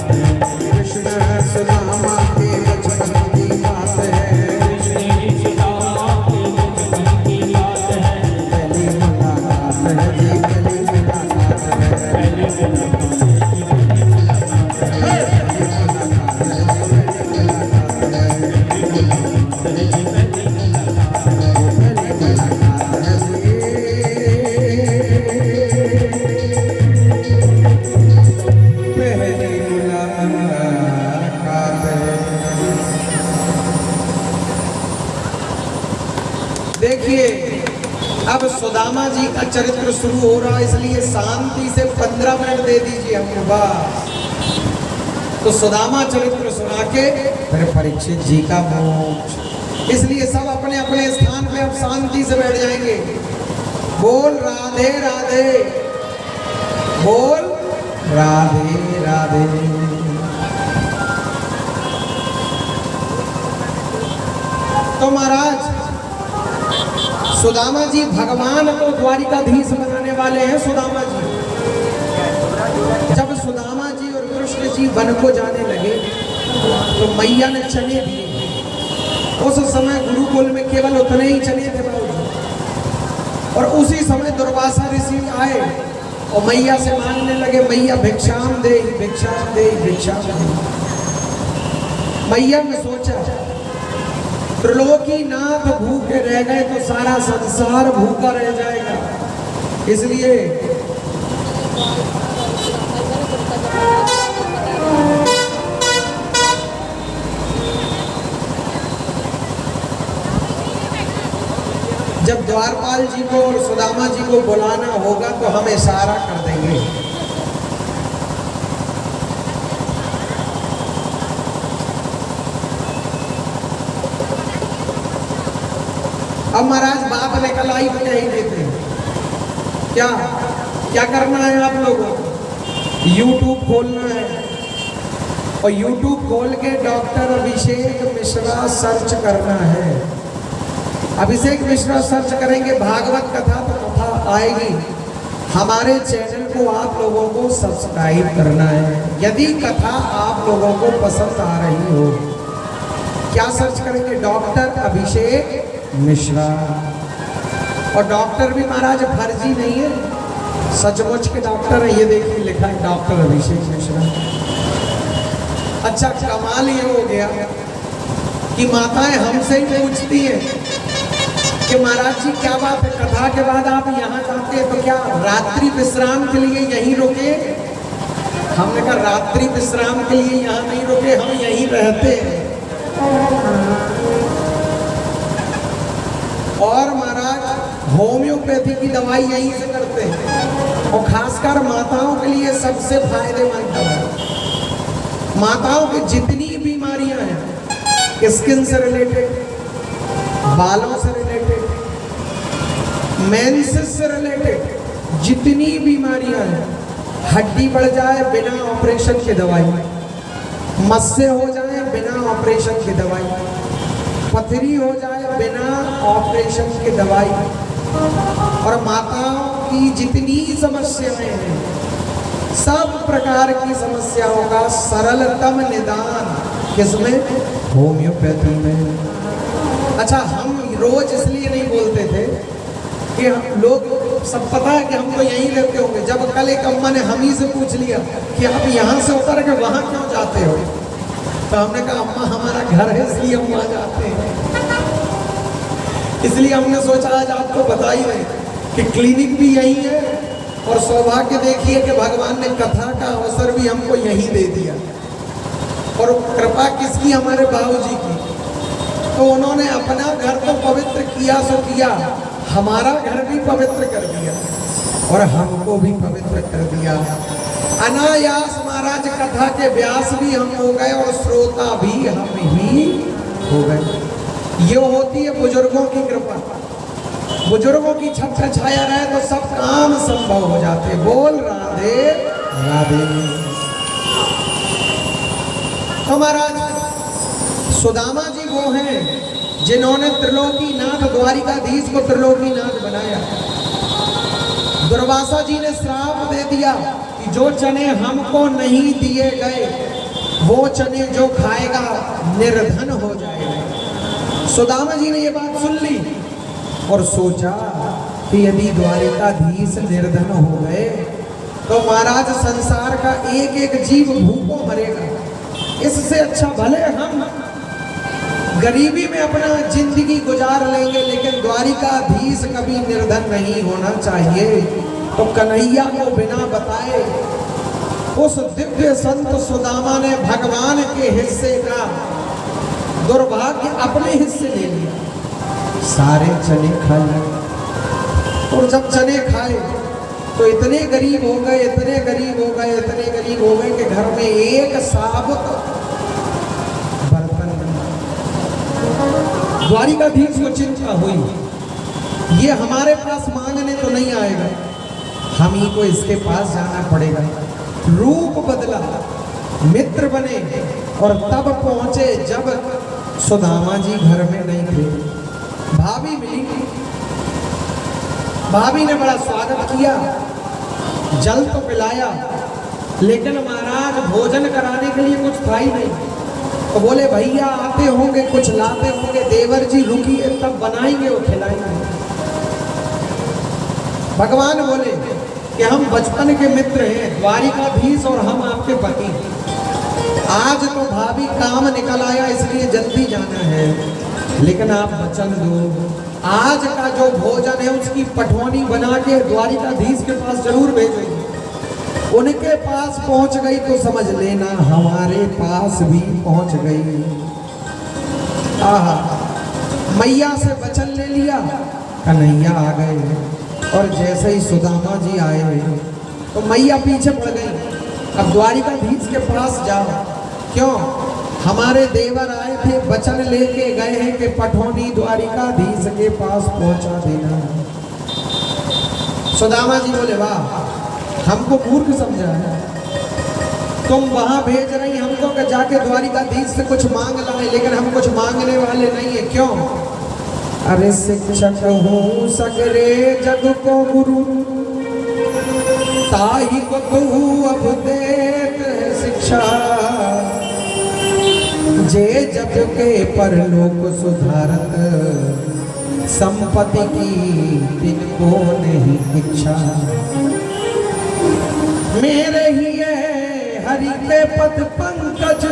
है, कृष्ण सुदामा के बचपन की बात है, पहली मुलाकात है जी, पहली मुलाकात है, पहली मुलाकात है जी, पहली मुलाकात है। देखिए अब सुदामा जी का चरित्र शुरू हो रहा है, इसलिए शांति से 15 मिनट दे दीजिए हमको बस। तो सुदामा चरित्र सुना के फिर परीक्षित जी का मोक्ष, इसलिए सब अपने अपने स्थान पे अब शांति से बैठ जाएंगे। बोल राधे राधे, बोल राधे राधे। तो महाराज सुदामा जी भगवान को द्वारिकाधीश बनाने वाले हैं। सुदामा जी जब सुदामा जी और कृष्ण जी वन को जाने लगे तो मैया ने चने दिए। उस समय गुरुकुल में केवल उतने ही चने थे बाबूजी, और उसी समय दुर्वासा ऋषि आए और मैया से मांगने लगे, मैया भिक्षाम दे, भिक्षाम दे, भिक्षाम दे। मैया ने सोचा त्रिलोकीनाथ भूखे रह गए तो सारा संसार भूखा रह जाएगा, इसलिए जब द्वारपाल जी को और सुदामा जी को बुलाना होगा तो हम इशारा कर देंगे। अब महाराज बात निकल आई तो नहीं देते क्या क्या करना है आप लोगों को? YouTube खोलना है और YouTube खोल के डॉक्टर अभिषेक मिश्रा सर्च करना है। अभिषेक मिश्रा सर्च करेंगे, भागवत कथा तो कथा आएगी। हमारे चैनल को आप लोगों को सब्सक्राइब करना है। यदि कथा आप लोगों को पसंद आ रही हो, क्या सर्च करेंगे? डॉक्टर अभिषेक मिश्रा। और डॉक्टर भी महाराज फर्जी नहीं है, सचमुच के डॉक्टर है। ये देखिए लिखा है डॉक्टर अभिषेक मिश्रा। अच्छा, कमाल ये हो गया कि माताएं हमसे ही पूछती हैं कि महाराज जी क्या बात है, कथा के बाद आप यहाँ जाते हैं तो क्या रात्रि विश्राम के लिए यहीं रुके? हमने कहा रात्रि विश्राम के लिए यहाँ नहीं रुके, हम यहीं रहते हैं। और महाराज होम्योपैथी की दवाई यहीं से करते हैं और खासकर माताओं के लिए सबसे फायदेमंद दवाई। माताओं की जितनी बीमारियां हैं, स्किन से रिलेटेड, बालों से रिलेटेड, मेंसेस से रिलेटेड जितनी बीमारियां हैं, हड्डी बढ़ जाए बिना ऑपरेशन की दवाई, मस्से हो जाए बिना ऑपरेशन की दवाई, पथरी हो जाए बिना ऑपरेशन की दवाई, और माताओं की जितनी समस्याएं हैं, सब प्रकार की समस्याओं का सरलतम निदान किसमें? होम्योपैथी में। अच्छा, हम रोज इसलिए नहीं बोलते थे कि हम लोग सब पता है कि हम तो यहीं रहते होंगे। जब कल एक अम्मा ने हम ही से पूछ लिया कि आप यहाँ से उतर के वहाँ क्यों जाते हो, तो हमने कहा अम्मा हमारा घर है इसलिए हम वहाँ जाते हैं। इसलिए हमने सोचा आज आपको बता ही रहे कि क्लिनिक भी यही है, और सौभाग्य देखिए कि भगवान ने कथा का अवसर भी हमको यहीं दे दिया। और कृपा किसकी? हमारे बाबूजी की। तो उन्होंने अपना घर तो पवित्र किया सो किया, हमारा घर भी पवित्र कर दिया और हमको भी पवित्र कर दिया। अनायास महाराज कथा के व्यास भी हम हो गए और श्रोता भी हम ही हो गए। ये होती है बुजुर्गों की कृपा। बुजुर्गों की छत्र छाया रहे तो सब काम संभव हो जाते। बोल राधे राधे। तो महाराज सुदामा जी वो हैं जिन्होंने त्रिलोकीनाथ द्वारिकाधीश को त्रिलोकीनाथ बनाया। दुर्वासा जी ने श्राप दे दिया कि जो चने हमको नहीं दिए गए वो चने जो खाएगा निर्धन हो जाएगा। सुदामा जी ने ये बात सुन ली और सोचा कि यदि द्वारिकाधीश निर्धन हो गए तो महाराज संसार का एक एक जीव भूखों मरेगा। इससे अच्छा भले हम गरीबी में अपना जिंदगी गुजार लेंगे, लेकिन द्वारिकाधीश कभी निर्धन नहीं होना चाहिए। तो कन्हैया को बिना बताए उस दिव्य संत सुदामा ने भगवान के हिस्से का दुर्भाग्य अपने हिस्से ले लिया। सारे चने खा लिए और जब चने खाए तो इतने गरीब हो गए, इतने गरीब हो गए, इतने गरीब हो गए कि घर में एक साबुत बर्तन नहीं। द्वारिकाधीश को चिंता हुई, ये हमारे पास मांगने तो नहीं आएगा, हम ही को इसके पास जाना पड़ेगा। रूप बदला, मित्र बने और तब पहुंचे जब सुदामा जी घर में नहीं थे। भाभी मिली, भाभी ने बड़ा स्वागत किया, जल तो पिलाया, लेकिन महाराज भोजन कराने के लिए कुछ था ही नहीं। तो बोले भैया आते होंगे, कुछ लाते होंगे, देवर जी रुकिए तब बनाएंगे और खिलाएंगे। भगवान बोले कि हम बचपन के मित्र हैं, द्वारिकाधीश और हम आपके पति। आज तो भाभी काम निकल आया इसलिए जल्दी जाना है, लेकिन आप वचन दो आज का जो भोजन है उसकी पठौनी बना के द्वारिकाधीश के पास जरूर भेजेंगे। उनके पास पहुंच गई तो समझ लेना हमारे पास भी पहुंच गई। आहा, मैया से वचन ले लिया, कन्हैया आ गए और जैसे ही सुदामा जी आए तो मैया पीछे पड़ गई। अब द्वारिकाधीश के पास जाओ, क्यों? हमारे देवर आए थे, वचन लेके गए हैं कि पठौनी द्वारिकाधीश के पास पहुंचा देना। सुदामा जी बोले वाह, हमको मूर्ख समझा है। तुम वहां भेज रही हमको कि जाके द्वारिकाधीश से कुछ मांग लाए, लेकिन हम कुछ मांगने वाले नहीं है। क्यों? अरे शिक्षक हूँ सगरे जग को गुरु, ताही को तू अब देत है शिक्षा। जे जग के परलोक सुधारत, संपत्ति की तिनको नहीं इच्छा। मेरे ही हरि के पद पंकज,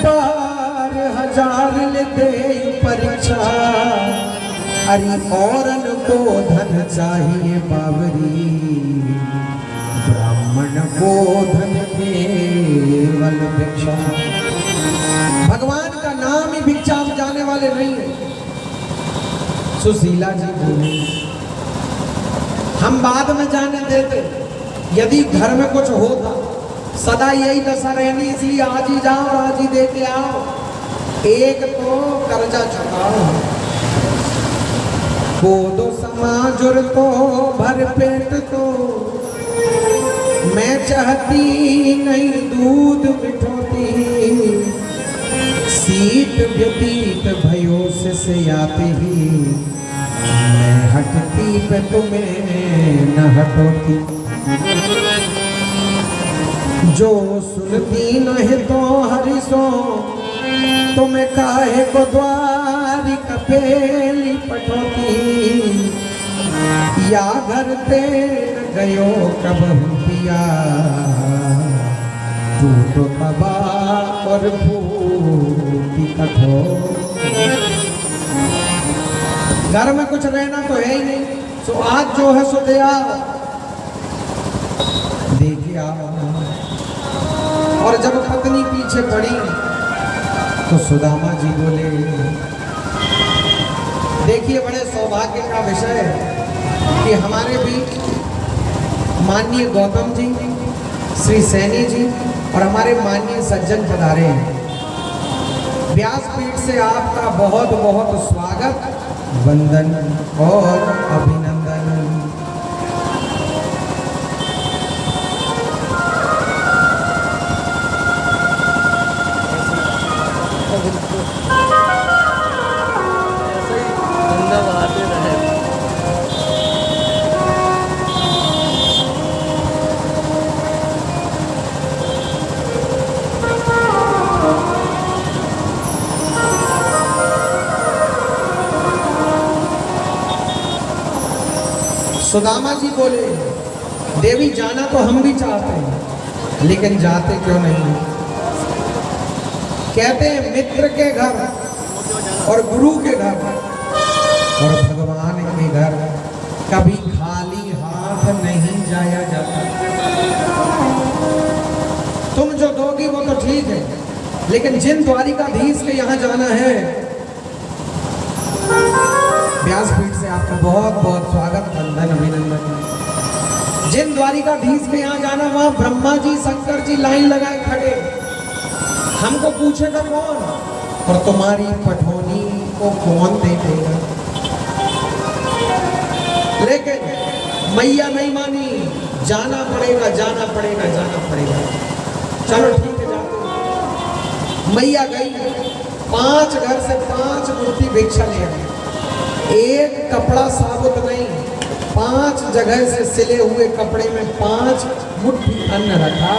बार हजार ले दे परीक्षा। अरे औरन को धन चाहिए बावरी, ब्राह्मण को धन केवल भिक्षा। भगवान का नाम ही भिक्षा में जाने वाले नहीं है। सुशीला जी बोले हम बाद में जाने देते, यदि घर में कुछ होता। सदा यही दशा रहनी, इसलिए आज ही जाओ, आज ही दे के आओ। एक तो कर्जा चुकाओ, दो समाजुर तो भर पेट तो। मैं चाहती नहीं दूध बिठोती, शीत व्यतीत भयो से आते ही। मैं हटती पे तुम्हें न हटोती, जो सुनती नहीं तो हरिसो। तुम्हें काहे को द्वारी कपेली पठोती, या घर तेर गयो कब पिया। तू तो तबा और फूटी कठो। घर में कुछ रहना तो है ही नहीं, सो आज जो है सो दे आओ, देखिए आओ। और जब पत्नी पीछे पड़ी तो सुदामा जी बोले, देखिए बड़े सौभाग्य का विषय है कि हमारे बीच माननीय गौतम जी, श्री सैनी जी और हमारे माननीय सज्जन पधारे हैं। व्यासपीठ से आपका बहुत बहुत स्वागत, वंदन और अभिनंदन। सुदामा जी बोले, देवी जाना तो हम भी चाहते हैं, लेकिन जाते क्यों नहीं? कहते हैं मित्र के घर और गुरु के घर और भगवान के घर कभी खाली हाथ नहीं जाया जाता। तुम जो दोगी वो तो ठीक है, लेकिन जिन द्वारिकाधीश के यहाँ जाना है, व्यासपीठ से आपका बहुत बहुत स्वागत, वंदन, अभिनंदन। जिन द्वारिकाधीश के यहाँ जाना, वहाँ ब्रह्मा जी शंकर जी लाइन लगाए खड़े, हमको पूछेगा कौन? और तुम्हारी पठौनी को कौन दे देगा? लेकिन मैया नहीं मानी, जाना पड़ेगा, जाना पड़ेगा, जाना पड़ेगा। चलो ठीक है, जाते। मैया गई, 5 घर से 5 मूर्ति भिक्षा ले आई। एक कपड़ा साबुत नहीं, 5 जगह से सिले हुए कपड़े में 5 मुट्ठी अन्न रखा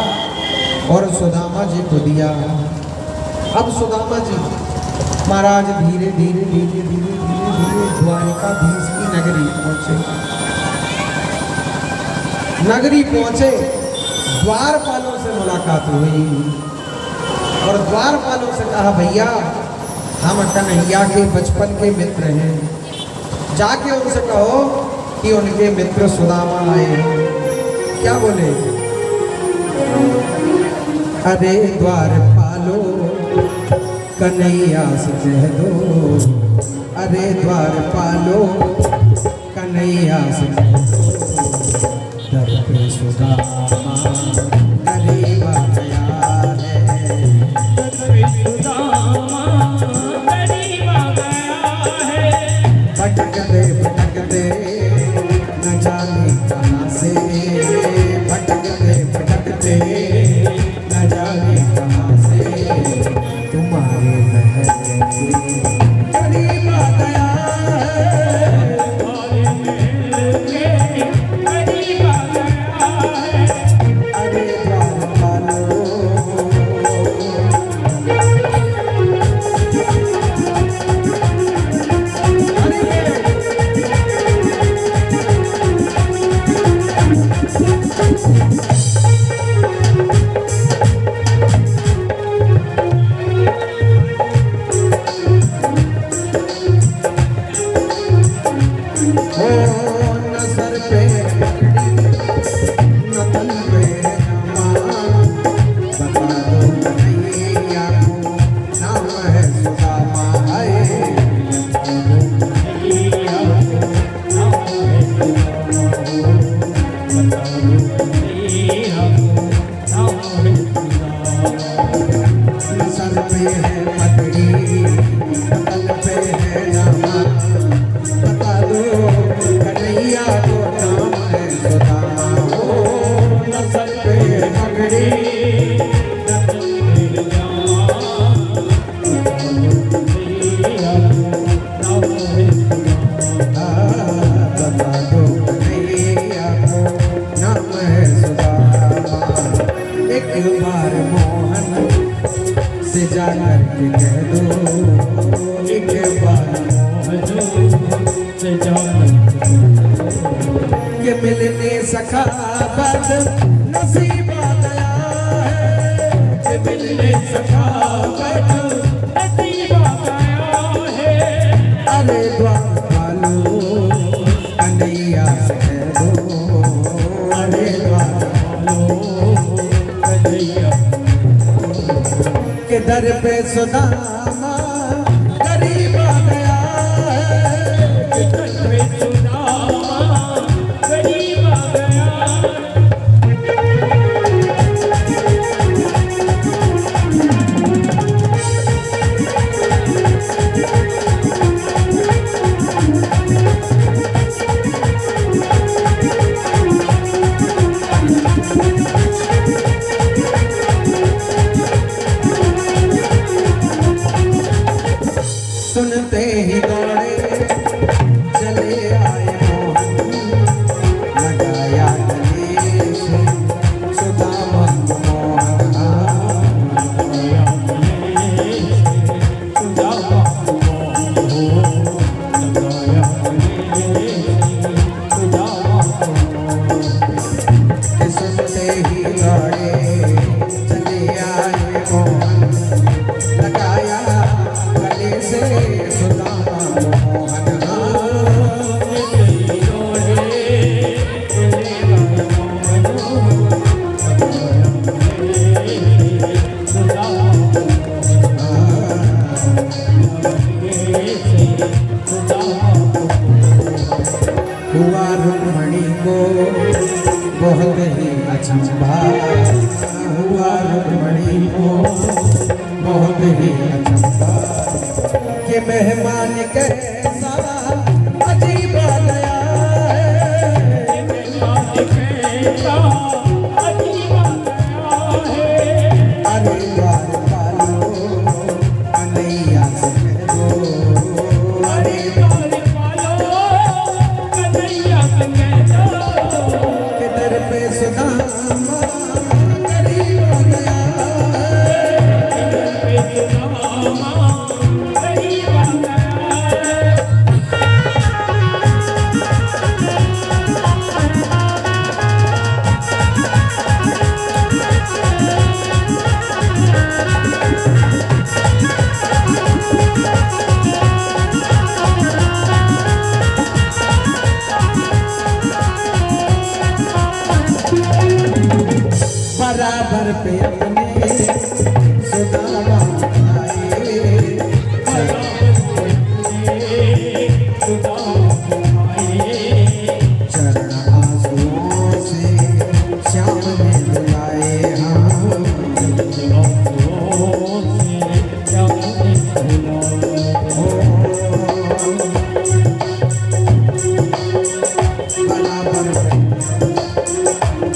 और सुदामा जी को दिया। अब सुदामा जी महाराज धीरे धीरे धीरे धीरे धीरे धीरे द्वारिकाधीश की नगरी पहुंचे। नगरी पहुंचे, द्वारपालों से मुलाकात हुई और द्वारपालों से कहा, भैया हम कन्हैया के बचपन के मित्र हैं, जाके उनसे कहो कि उनके मित्र सुदामा आए हैं। क्या बोले? अरे द्वारपालो कन्हैया से कह दो, अरे द्वारपालो कन्हैया से कह दो, दर पे सुदामा करीबा गया है,
दर पे सुदामा करीबा गया है।
भटकते भटकते न जाने कहाँ से हो न सर पे पगड़ी न तन पे अमान, बता दो कन्हैया को नाम है सुदामा है। न सर पे है पगड़ी न तन पे है अमान, बता दो कन्हैया को नाम है सुदामा हो। न सर पे पगड़ी बता दो कन्हैया को नाम है सुदामा। एक बार मोहन से जाकर के कह दो, एक बार ये मिलने सखा बद नसीब आ गया है, ये मिलने सखा बद नसीब आ गया है। अरे द्वार वालो कन्हैया से कह दो, अरे द्वार वालो कन्हैया के दर पे सुदामा गरीब आ गया है, के दर पे सुदामा गरीब आ गया। सुनते ही दौड़े चले आए मोहन, लगाया गले से सुदामा को मोहन। सुनते ही दौड़े चले आए मोहन, लगाया गले से सुदामा को मोहन। हुआ रुक्मणी को बहुत ही अचंभा, हुआ रुक्मणी को बहुत ही अचंभा, कि मेहमान कैसा अजीब आ गया है, मेहमान कैसा अजीब आ गया है। अरे द्वार वालो कन्हैया से कह दो, अरे द्वार वालो कन्हैया से कह दो, कि दर पे सुदामा गरीब आ गया है, दर पे सुदामा गरीब आ गया है। बराबर पे अपने सुदामा आए, चरण आंसुओं से श्याम ने धुलाए।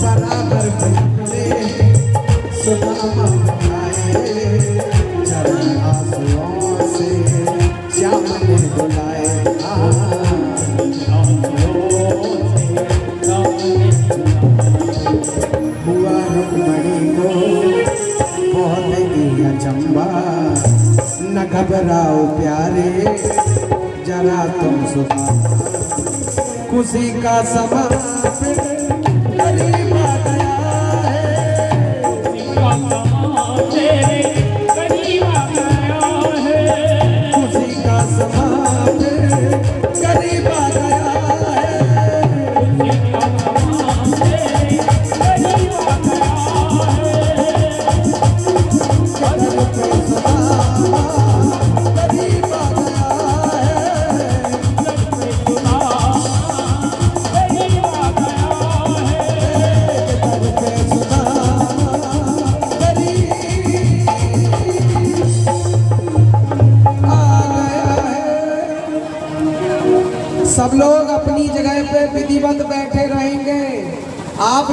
बराबर पे अपने सुदामा आए, चरण आंसुओं से श्याम ने धुलाए। हुआ रुक्मणी को बहुत ही अचंभा, न घबराओ प्यारे जरा तुम सुदामा, खुशी का समा फिर गरीब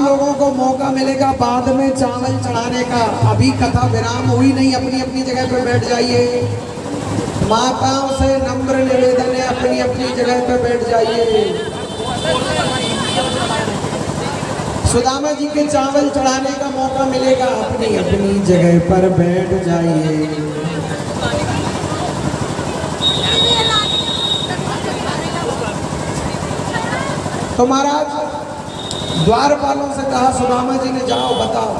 लोगों को मौका मिलेगा बाद में चावल चढ़ाने का, अभी कथा विराम हुई नहीं, अपनी अपनी जगह पर बैठ जाइए। माताओं से नम्र निवेदन है, अपनी अपनी जगह पर बैठ जाइए। सुदामा जी के चावल चढ़ाने का मौका मिलेगा, अपनी अपनी जगह पर बैठ जाइए। तो महाराज द्वारपालों से कहा, सुदामा जी ने जाओ बताओ,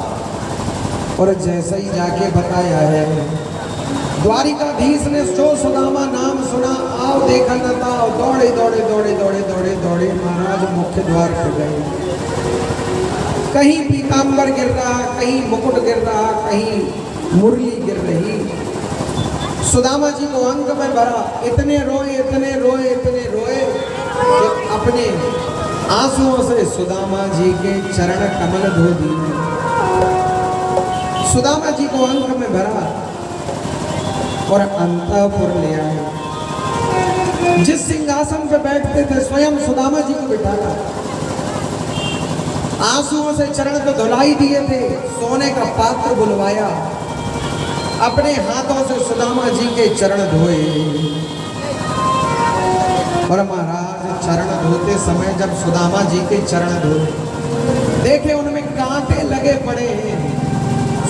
और जैसे ही जाके बताया है, द्वारिकाधीश ने जो सुदामा नाम सुना, आओ देखा न था, दौड़े दौड़े दौड़े दौड़े दौड़े दौड़े महाराज मुख्य द्वार पर गए। कहीं पीताम्बर गिर रहा, कहीं मुकुट गिर रहा, कहीं मुरली गिर रही। सुदामा जी को अंक में भरा, इतने रोए इतने रोए इतने रोए कि अपने आंसुओं से सुदामा जी के चरण कमल धो दिए। सुदामा जी को अंक में भरा और अंतःपुर ले आए। जिस सिंहासन पर बैठते थे स्वयं सुदामा जी को बिठाया, आंसुओं से चरण को धुलाई दिए थे, सोने का पात्र बुलवाया, अपने हाथों से सुदामा जी के चरण धोए। और महाराज चरण धोते समय जब सुदामा जी के चरण धोए, देखे उनमें कांटे लगे पड़े हैं।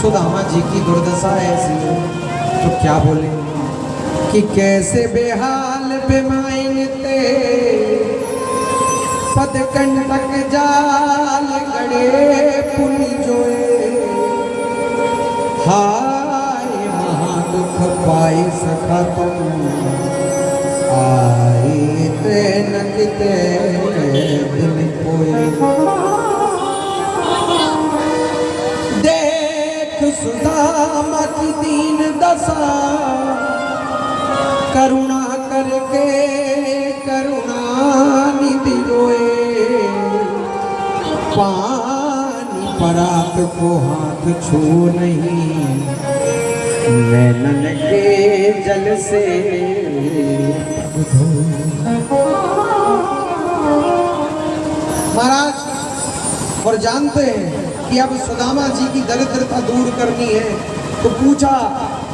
सुदामा जी की दुर्दशा ऐसी है, तो क्या बोले कि कैसे बेहाल बेमाइन ते पदकंटक जाल गड़े पुनि जोए। हाय महादुख पाए सखा तुम, आए ते न किते दिल कोई। देख सुदामा की दीन दशा, करुणा करके करुणा निधि रोए। पानी परात को हाथ छू नहीं, नैनन के जल से महाराज। और जानते हैं कि अब सुदामा जी की दरिद्रता दूर करनी है, तो पूछा,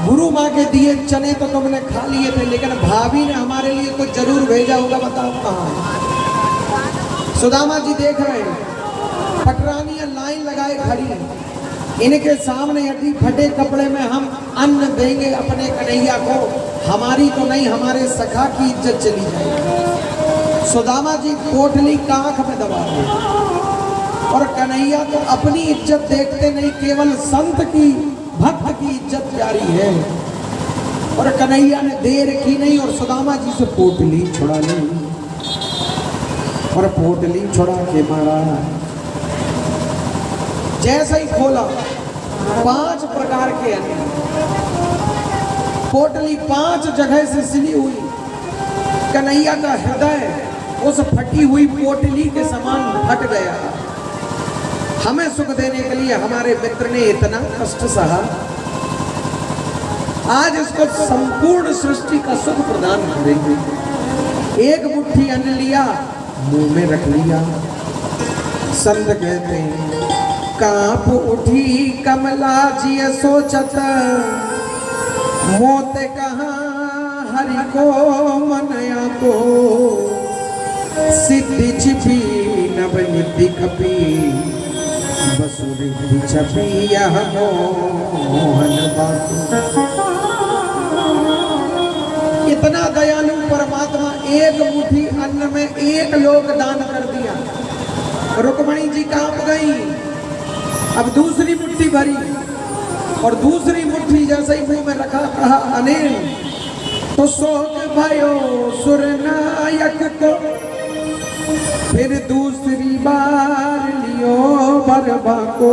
गुरु माँ के दिए चने तो तुमने खा लिए थे, लेकिन भाभी ने हमारे लिए कुछ जरूर भेजा होगा, बताओ कहाँ। सुदामा जी देख रहे हैं, पटरानियां लाइन लगाए खड़ी हैं, इनके सामने यदि फटे कपड़े में हम अन्न देंगे अपने कन्हैया को, हमारी तो नहीं हमारे सखा की इज्जत चली जाएगी। सुदामा जी पोटली कांख में दबा रहे, और कन्हैया तो अपनी इज्जत देखते नहीं, केवल संत की भक्त की इज्जत जारी है। और कन्हैया ने देर की नहीं और सुदामा जी से पोटली छुड़ा ली, और पोटली छुड़ा के मारा। जैसे ही खोला, 5 प्रकार के अन्न, पोटली 5 जगह से सिली हुई। कन्हैया का हृदय उस फटी हुई पोटली के समान फट गया। हमें सुख देने के लिए हमारे मित्र ने इतना कष्ट सहा, आज इसको संपूर्ण सृष्टि का सुख प्रदान करेंगे। एक मुट्ठी अन्न लिया, मुंह में रख लिया। संत कहते हैं, कांप उठी कमला जी सोचत, मोते कहाँ हरि को मनया को। सिद्धि छिपी नव निधि कपी, बसुरिद्धि छपी यह मोहन बापू। इतना दयालु परमात्मा, एक मुट्ठी अन्न में 1 लोक दान कर दिया। रुक्मणी जी कांप गई, अब दूसरी मुट्ठी भरी, और दूसरी मुट्ठी जैसे ही मुंह में रखा, कहा अनिल, तो शोक भयो सुरनायक को। फिर दूसरी बार लियो बरबा को,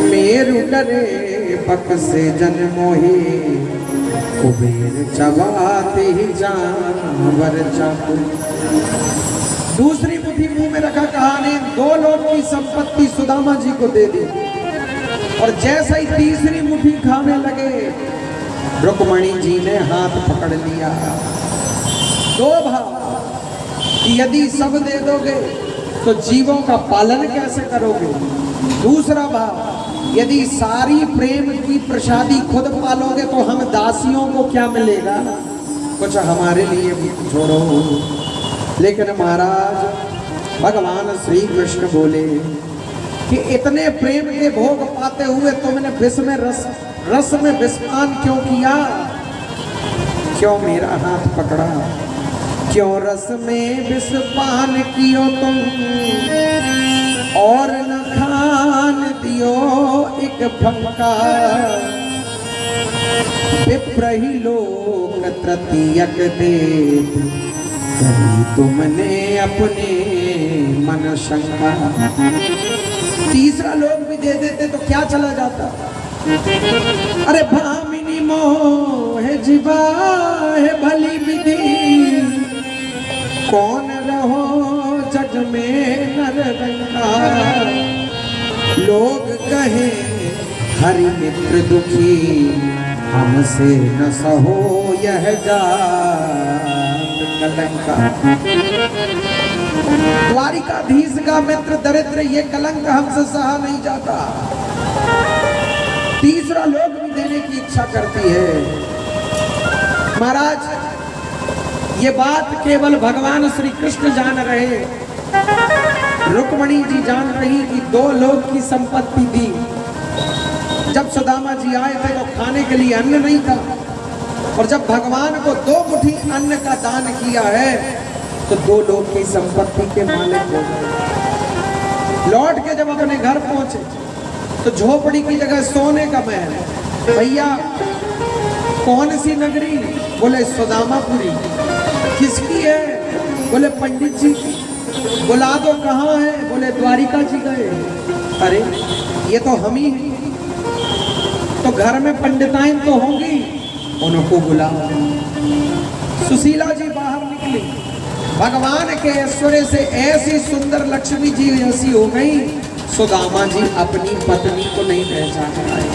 मेरु डरे बक से जन मोही। कुबेर चबाते ही जानवर चाकू। दूसरी मुट्ठी मुंह में रखा, कहा ने 2 लोक की संपत्ति सुदामा जी को दे दी। और जैसे ही तीसरी मुट्ठी खाने लगे, रुक्मणी जी ने हाथ पकड़ लिया। 2 भाव कि यदि सब दे दोगे तो जीवों का पालन कैसे करोगे? दूसरा भाव, यदि सारी प्रेम की प्रसादी खुद पालोगे तो हम दासियों को क्या मिलेगा? कुछ हमारे लिए भी छोड़ो। लेकिन महाराज भगवान श्री कृष्ण बोले कि इतने प्रेम के भोग पाते हुए तुमने विष में रस में विषपान क्यों किया? क्यों मेरा हाथ पकड़ा? क्यों रस में विषपान कियो तुम और न खान दियो एक फंका? विप्रही लोक तृतीयक देत कहीं तुमने अपने मन शंका। तीसरा लोग भी दे देते तो क्या चला जाता? अरे भामिनी मोह जीवा है भली विधि, कौन रहो जग में नररंगा? लोग कहे हरि मित्र दुखी, हमसे न सहो यह जात कलंका। द्वारिकाधीश का मित्र दरिद्र, ये कलंक हमसे सहा नहीं जाता। तीसरा लोग भी देने की इच्छा करती है। महाराज ये बात केवल भगवान श्री कृष्ण जान रहे, रुक्मणी जी जान रही कि 2 लोग की संपत्ति थी। जब सुदामा जी आए थे तो खाने के लिए अन्न नहीं था, और जब भगवान को 2 मुट्ठी अन्न का दान किया है तो 2 लोग की संपत्ति के मालिक हो गए। लौट के जब अपने घर पहुंचे तो झोपड़ी की जगह सोने का महल। भैया कौन सी नगरी? बोले सुदामापुरी। किसकी है? बोले पंडित जी की। बुला दो, कहाँ है? बोले द्वारिका जी गए। अरे ये तो हम ही हैं, तो घर में पंडिताइन तो होंगी, उनको बुलाओ। सुशीला जी बाहर निकली, भगवान के ऐश्वर्य से ऐसी सुंदर लक्ष्मी जी ऐसी हो गई, सुदामा जी अपनी पत्नी को नहीं पहचान पाए,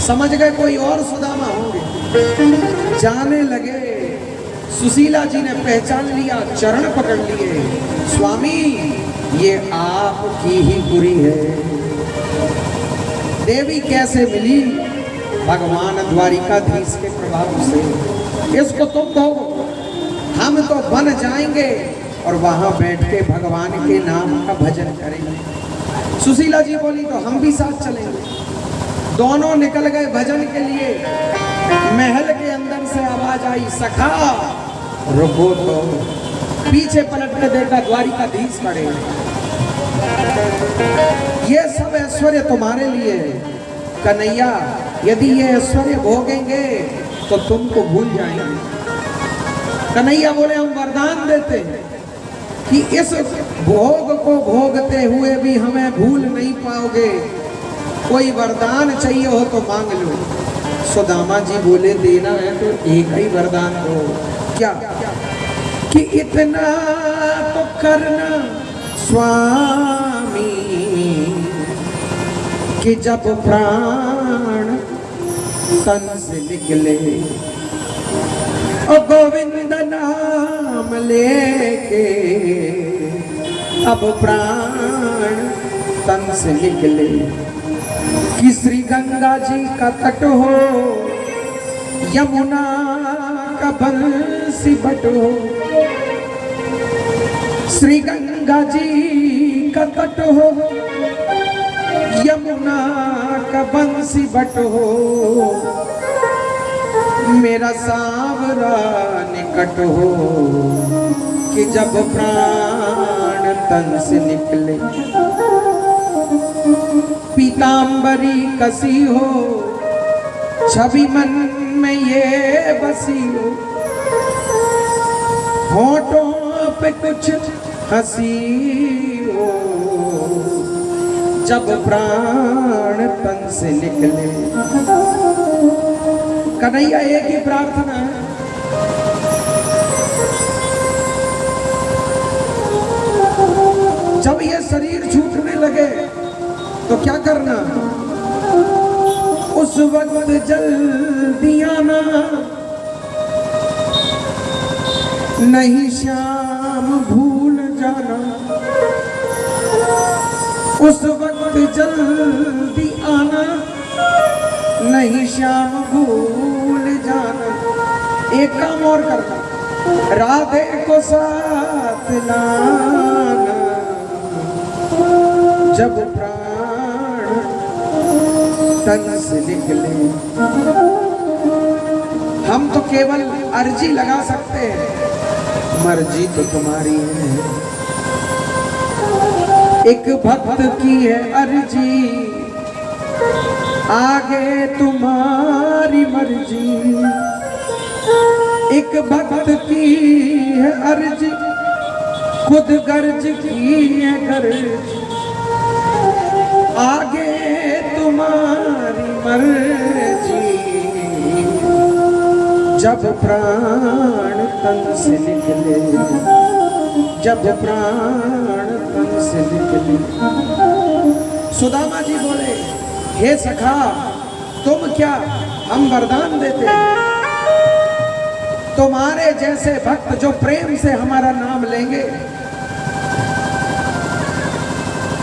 समझ गए कोई और सुदामा होंगे। जाने लगे, सुशीला जी ने पहचान लिया, चरण पकड़ लिए, स्वामी ये आपकी ही बुरी है। देवी कैसे मिली? भगवान द्वारिकाधीश के प्रभाव से। इसको तुम दो, हम तो बन जाएंगे और वहां बैठ के भगवान के नाम का भजन करेंगे। सुशीला जी बोली तो हम भी साथ चलेंगे। दोनों निकल गए भजन के लिए। महल के अंदर से आवाज आई, सखा रुको तो। पीछे पलट के देखा द्वारिकाधीश खड़े। ये सब ऐश्वर्य तुम्हारे लिए है कन्हैया, यदि ये ऐश्वर्य भोगेंगे तो तुमको भूल जाएंगे। कन्हैया बोले हम वरदान देते हैं कि इस भोग को भोगते हुए भी हमें भूल नहीं पाओगे। कोई वरदान चाहिए हो तो मांग लो। सुदामा जी बोले देना है तो एक ही वरदान दो। क्या? कि इतना तो करना स्वामी कि जब प्राण तन से निकले, और गोविंद नाम लेके अब प्राण तन से निकले, कि श्री गंगा जी का तट हो, यमुना का बंसी बट हो, श्री गंगा जी का तट हो, यमुना का बंसी बट हो, मेरा सांवरा निकट हो, कि जब प्राण तन से निकले, पीतांबरी कसी हो, छवि मन में ये बसी हो, होठों पे कुछ हंसी हो, जब प्राण तन से निकले। कन्हैया एक ही प्रार्थना है, जब ये शरीर छूटने लगे तो क्या करना? उस वक्त जल्दी आना, नहीं श्याम भूल जाना, उस वक्त जल्दी आना, नहीं श्याम भूल जाना। एक काम और करना, राधे को साथ लाना, जब प्राण तन से निकले। हम तो केवल अर्जी लगा सकते हैं, मर्जी तो तुम्हारी है। एक भक्त की है अर्जी, आगे तुम्हारी मर्जी। एक भक्त की है अर्जी, खुद गर्ज की है गर्ज, आगे तुम्हारी मर्जी। जब प्राण तन से निकले, जब प्राण तन से निकले। सुदामा जी बोले, हे सखा, तुम क्या, हम वरदान देते हैं। तुम्हारे जैसे भक्त जो प्रेम से हमारा नाम लेंगे,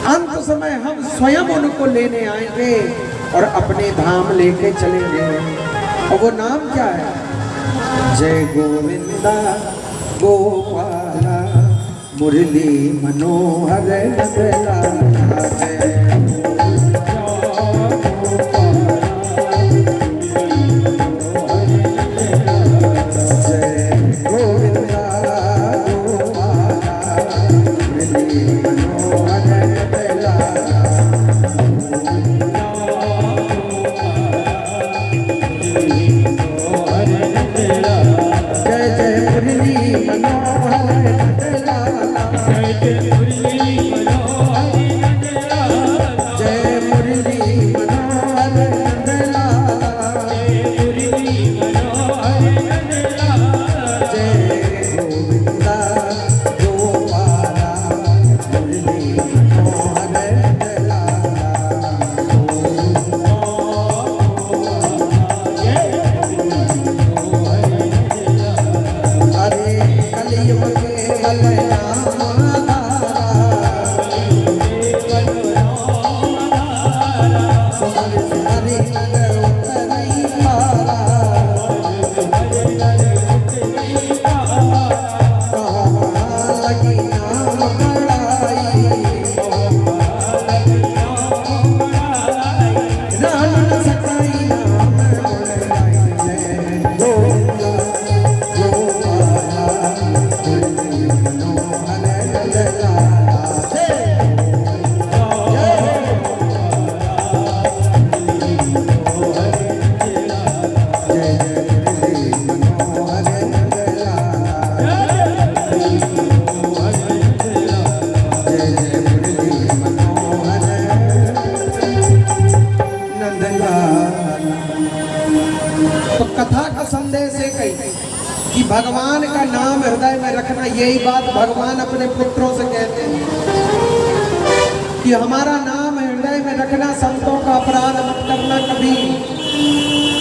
अंत समय हम स्वयं उनको लेने आएंगे और अपने धाम लेके चलेंगे। और वो नाम क्या है? जय गोविंदा गोपाला मुरली मनोहर नगला। तो कथा का संदेश एक ही कि भगवान का नाम हृदय में रखना। यही बात भगवान अपने पुत्रों से कहते हैं कि हमारा नाम हृदय में रखना, संतों का अपराध मत करना कभी।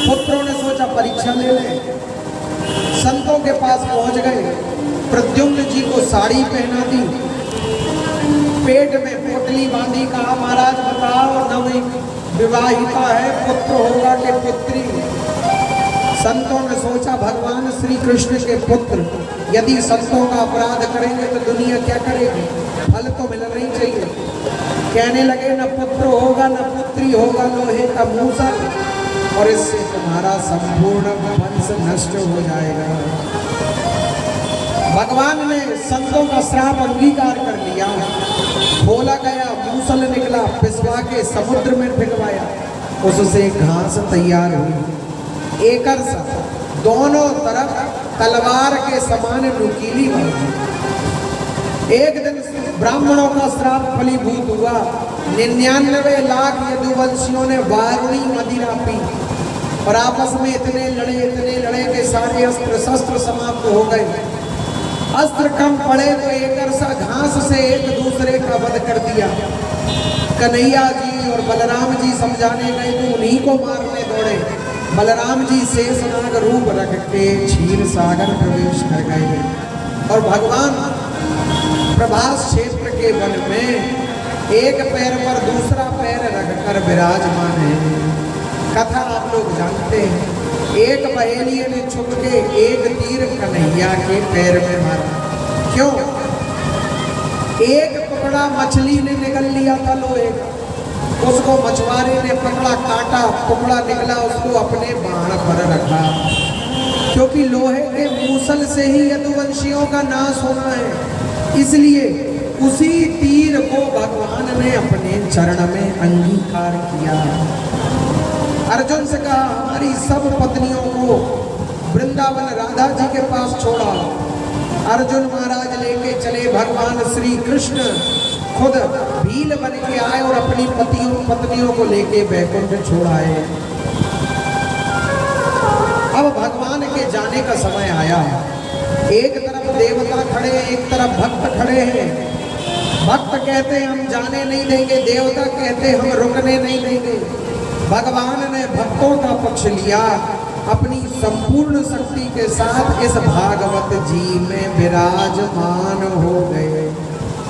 पुत्रों ने सोचा परीक्षा ले लें, संतों के पास पहुंच गए। प्रद्युम्न जी को साड़ी पहना दी, पेट में पोटली बांधी, कहा महाराज बताओ नवी विवाहिता है, पुत्र होगा कि पुत्री। संतों ने सोचा भगवान श्री कृष्ण के पुत्र यदि संतों का अपराध करेंगे तो दुनिया क्या करेगी, फल तो मिलना नहीं चाहिए। कहने लगे न पुत्र होगा न पुत्री होगा, लोहे का मूसा, और इससे तुम्हारा संपूर्ण वंश नष्ट हो जाएगा। भगवान ने संतों का श्राप अंगीकार कर लिया। खोला गया, मूसल निकला, पिसवा के समुद्र में फेंकवाया, उससे घास तैयार हुई। एकर सा दोनों तरफ तलवार के समान नुकीली बनी। एक दिन ब्राह्मणों का श्राप फलीभूत हुआ। 99 लाख यदुवंशियों ने वारुणी मदिरा पी और आपस में इतने लड़े कि सारे अस्त्र शस्त्र समाप्त हो गए। अस्त्र कम पड़े तो एक सा घास से एक दूसरे का वध कर दिया। कन्हैया जी और बलराम जी समझाने गए तो उन्हीं को मारने दौड़े। बलराम जी शेषनाग रूप रख के क्षीर सागर प्रवेश कर गए और भगवान प्रभास क्षेत्र के वन में एक पैर पर दूसरा पैर रखकर विराजमान है। कथा आप लोग जानते हैं। एक बहेलिए ने छुप के एक तीर कन्हैया के पैर में मारा। क्यों? एक टुकड़ा मछली ने निकल लिया था लोहे का, उसको मछुआरे ने पकड़ा, काटा, टुकड़ा निकला, उसको अपने बाण पर रखा, क्योंकि लोहे के मूसल से ही यदुवंशियों का नाश होना है। इसलिए उसी तीर को भगवान ने अपने चरण में अंगीकार किया। अर्जुन से कहा, हमारी सब पत्नियों को वृंदावन राधा जी के पास छोड़ा। अर्जुन महाराज लेके चले। भगवान श्री कृष्ण खुद भील बन के आए और अपनी पत्नियों को लेके बैकुंठ छोड़ाए। अब भगवान के जाने का समय आया। एक तरफ देवता खड़े हैं, एक तरफ भक्त खड़े हैं। भक्त कहते हैं हम जाने नहीं देंगे, देवता कहते हम रुकने नहीं देंगे। भगवान ने भक्तों का पक्ष लिया, अपनी संपूर्ण शक्ति के साथ इस भागवत जी में विराजमान हो गए।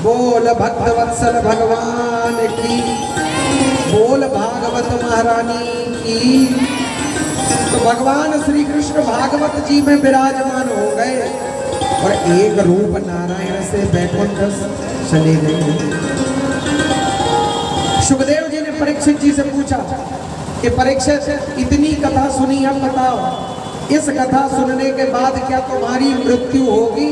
बोल भक्तवत्सल भगवान की, बोल भागवत महारानी की। तो भगवान श्री कृष्ण भागवत जी में विराजमान हो गए और एक रूप नारायण से बैकुंठ चले गए। सुखदेव जी ने परीक्षित जी से पूछा कि परीक्षित, इतनी कथा सुनी, अब बताओ इस कथा सुनने के बाद क्या तुम्हारी मृत्यु होगी?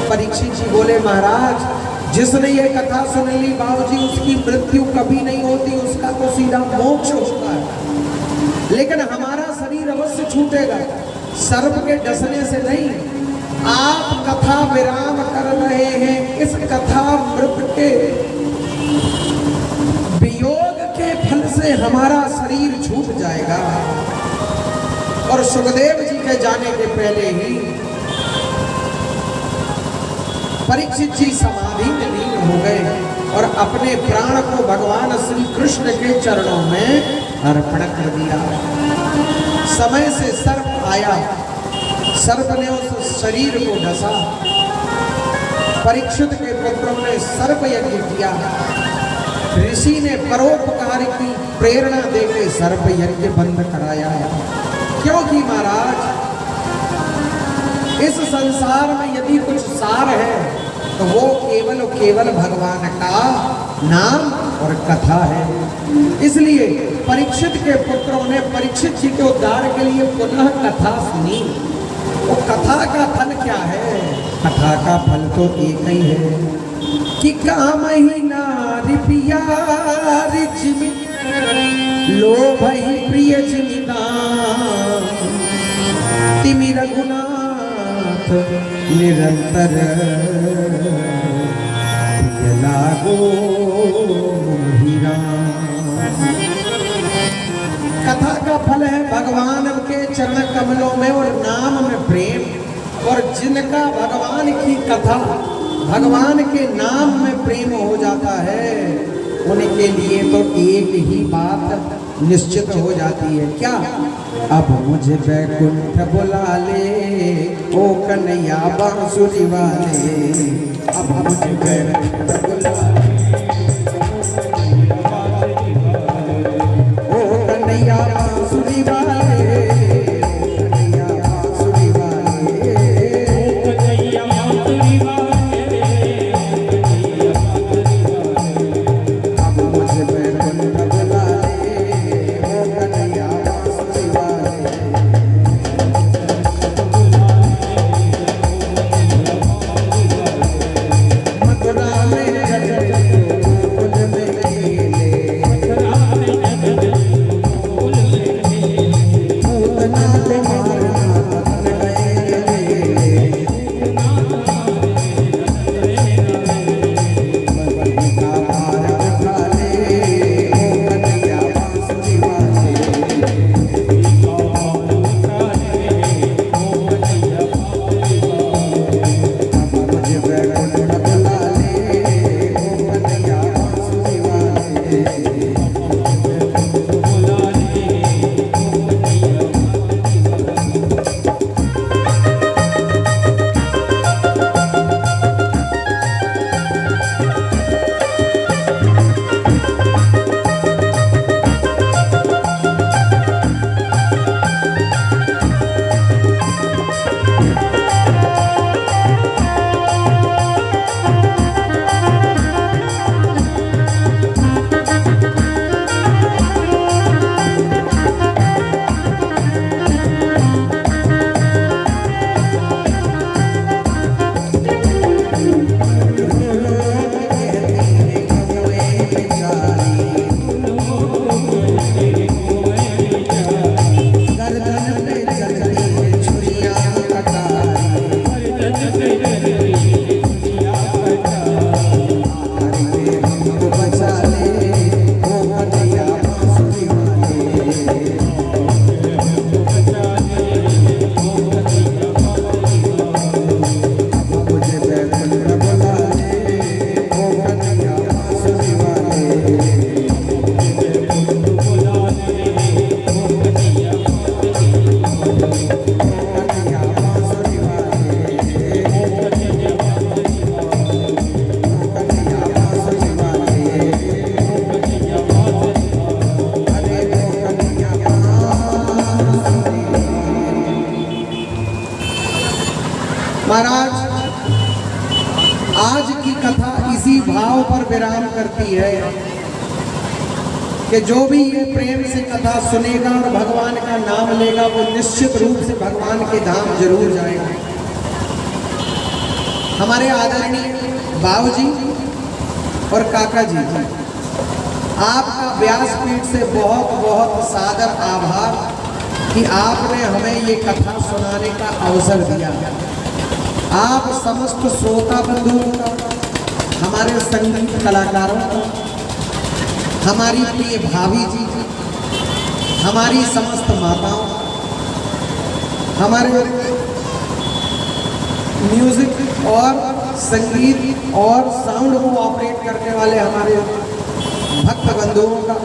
परीक्षित जी बोले, महाराज जिसने ये कथा सुन ली बाबूजी, उसकी मृत्यु कभी नहीं होती, उसका तो सीधा मोक्ष होता है। लेकिन हमारा शरीर अवश्य छूटेगा, सर्प के डसने से नहीं। आप कथा विराम कर रहे हैं, इस कथा मृत के वियोग के फल से हमारा शरीर छूट जाएगा। और सुखदेव जी के जाने के पहले ही परीक्षित जी समाधि में लीन हो गए और अपने प्राण को भगवान श्री कृष्ण के चरणों में अर्पण कर दिया। समय से सर्प आया, सर्प ने उस शरीर को डसा। परीक्षित के पुत्रों ने सर्प यज्ञ किया। ऋषि ने परोपकार की प्रेरणा देकर सर्प यज्ञ बंद कराया। क्योंकि महाराज इस संसार में यदि कुछ सार है तो वो केवल केवल भगवान का नाम और कथा है। इसलिए परीक्षित के पुत्रों ने परीक्षित जी के उद्धार के लिए पुनः कथा सुनी। वो कथा का फल क्या है? कथा का फल तो एक ही है कि काम ही नारी प्यारी जिमि लोभ ही प्रिय जिमिता तिमि रघुनाथ निरंतर प्रिय लागो हीरा। कथा का फल है भगवान के चरण कमलों में और नाम में प्रेम। और जिनका भगवान की कथा, भगवान के नाम में प्रेम हो जाता है, उनके लिए तो एक ही बात निश्चित हो जाती है। क्या? अब मुझे बैकुंठ बुला ले ओ कन्हैया बांसुरी वाले। अब मुझे बैकुंठ बुला ले ओ कन्हैया बांसुरी वाले। विराम करती है कि जो भी ये प्रेम से कथा सुनेगा और भगवान का नाम लेगा वो निश्चित रूप से भगवान के धाम जरूर जाएगा। हमारे आदरणीय बाबूजी और काका जी, आपका व्यासपीठ से बहुत बहुत सादर आभार कि आपने हमें ये कथा सुनाने का अवसर दिया। आप समस्त श्रोता बंधुओं का, हमारे संगीत कलाकारों का, हमारी प्रिय भाभी जी, हमारी समस्त माताओं, हमारे म्यूजिक और संगीत और साउंड को ऑपरेट करने वाले हमारे भक्त बंधुओं का,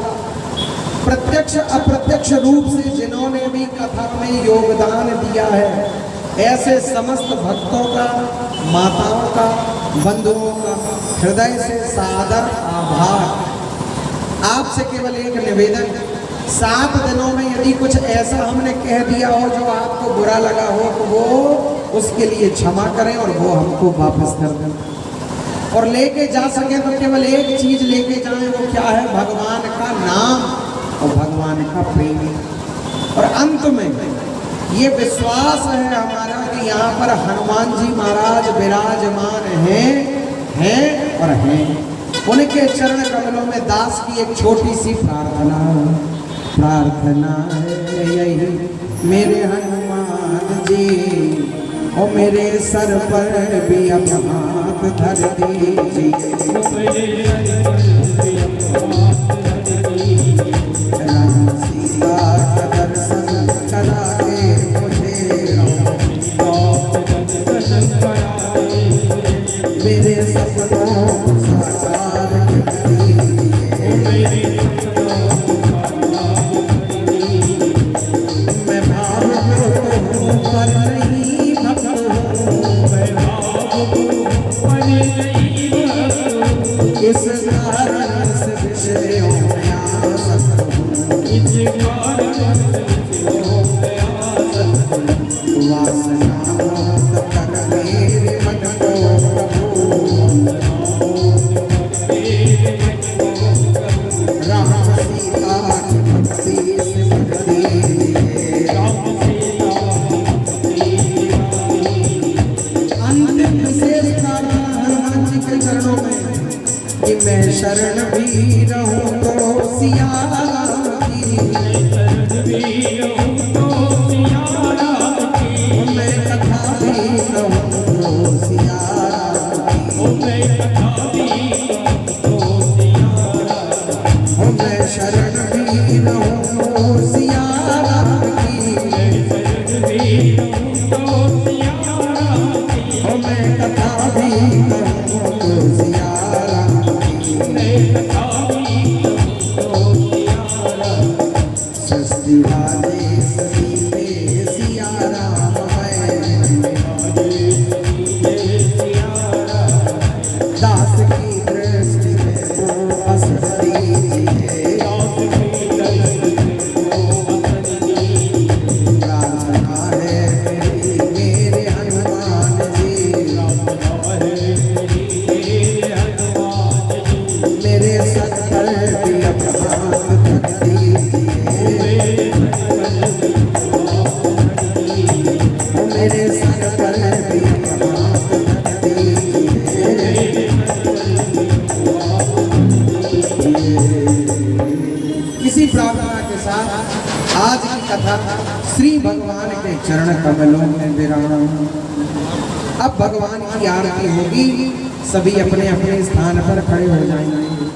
प्रत्यक्ष अप्रत्यक्ष रूप से जिन्होंने भी कथा में योगदान दिया है, ऐसे समस्त भक्तों का, माताओं का, बंधुओं का हृदय से सादर आभार। आपसे केवल एक निवेदन, 7 दिनों में यदि कुछ ऐसा हमने कह दिया हो जो आपको बुरा लगा हो तो वो उसके लिए क्षमा करें और वो हमको वापस कर दें, और लेके जा सके तो केवल एक चीज लेके जाएं, वो क्या है? भगवान का नाम और भगवान का प्रेम। और अंत में ये विश्वास है हमारा कि यहाँ पर हनुमान जी महाराज विराजमान हैं और हैं। उनके चरण कमलों में दास की एक छोटी सी प्रार्थना है यही, मेरे हनुमान जी और मेरे सर पर भी अब हाथ धर दीजिए। राम सीता का दर्शन करा के मुझे, मेरे सपनों को साकार कर दीजिए। मैं भावुक हूँ पर नहीं भक्त हूँ, इस कारण से विषयों में आसक्त हूँ, वासनाओं कर मेरे मन को राम सीता की भक्ति से भर दीजिए। अंतिम विशेष प्रार्थना हनुमान जी के चरणों में कि मैं शरण भी रहूं तो सिया राम की, मैं कथा भी रहूं तो सिया राम की, मैं शरण भी रहूं तो सिया राम की, मैं कथा भी रहूं तो सिया राम की। सृष्टि वाले सभी में सिया राम है, दास की दृष्टि में वो असर दीजिए। प्रार्थना है मेरे हनुमान जी, मेरे सर पर भी अब हाथ रख दीजिए। मेरे सर पर भी अब हाथ रख दीजिए। इसी प्रार्थना के साथ आज की कथा श्री भगवान के चरण कमलों में विराम। अब भगवान की आरती होगी, सभी अपने अपने स्थान पर खड़े हो जाएंगे।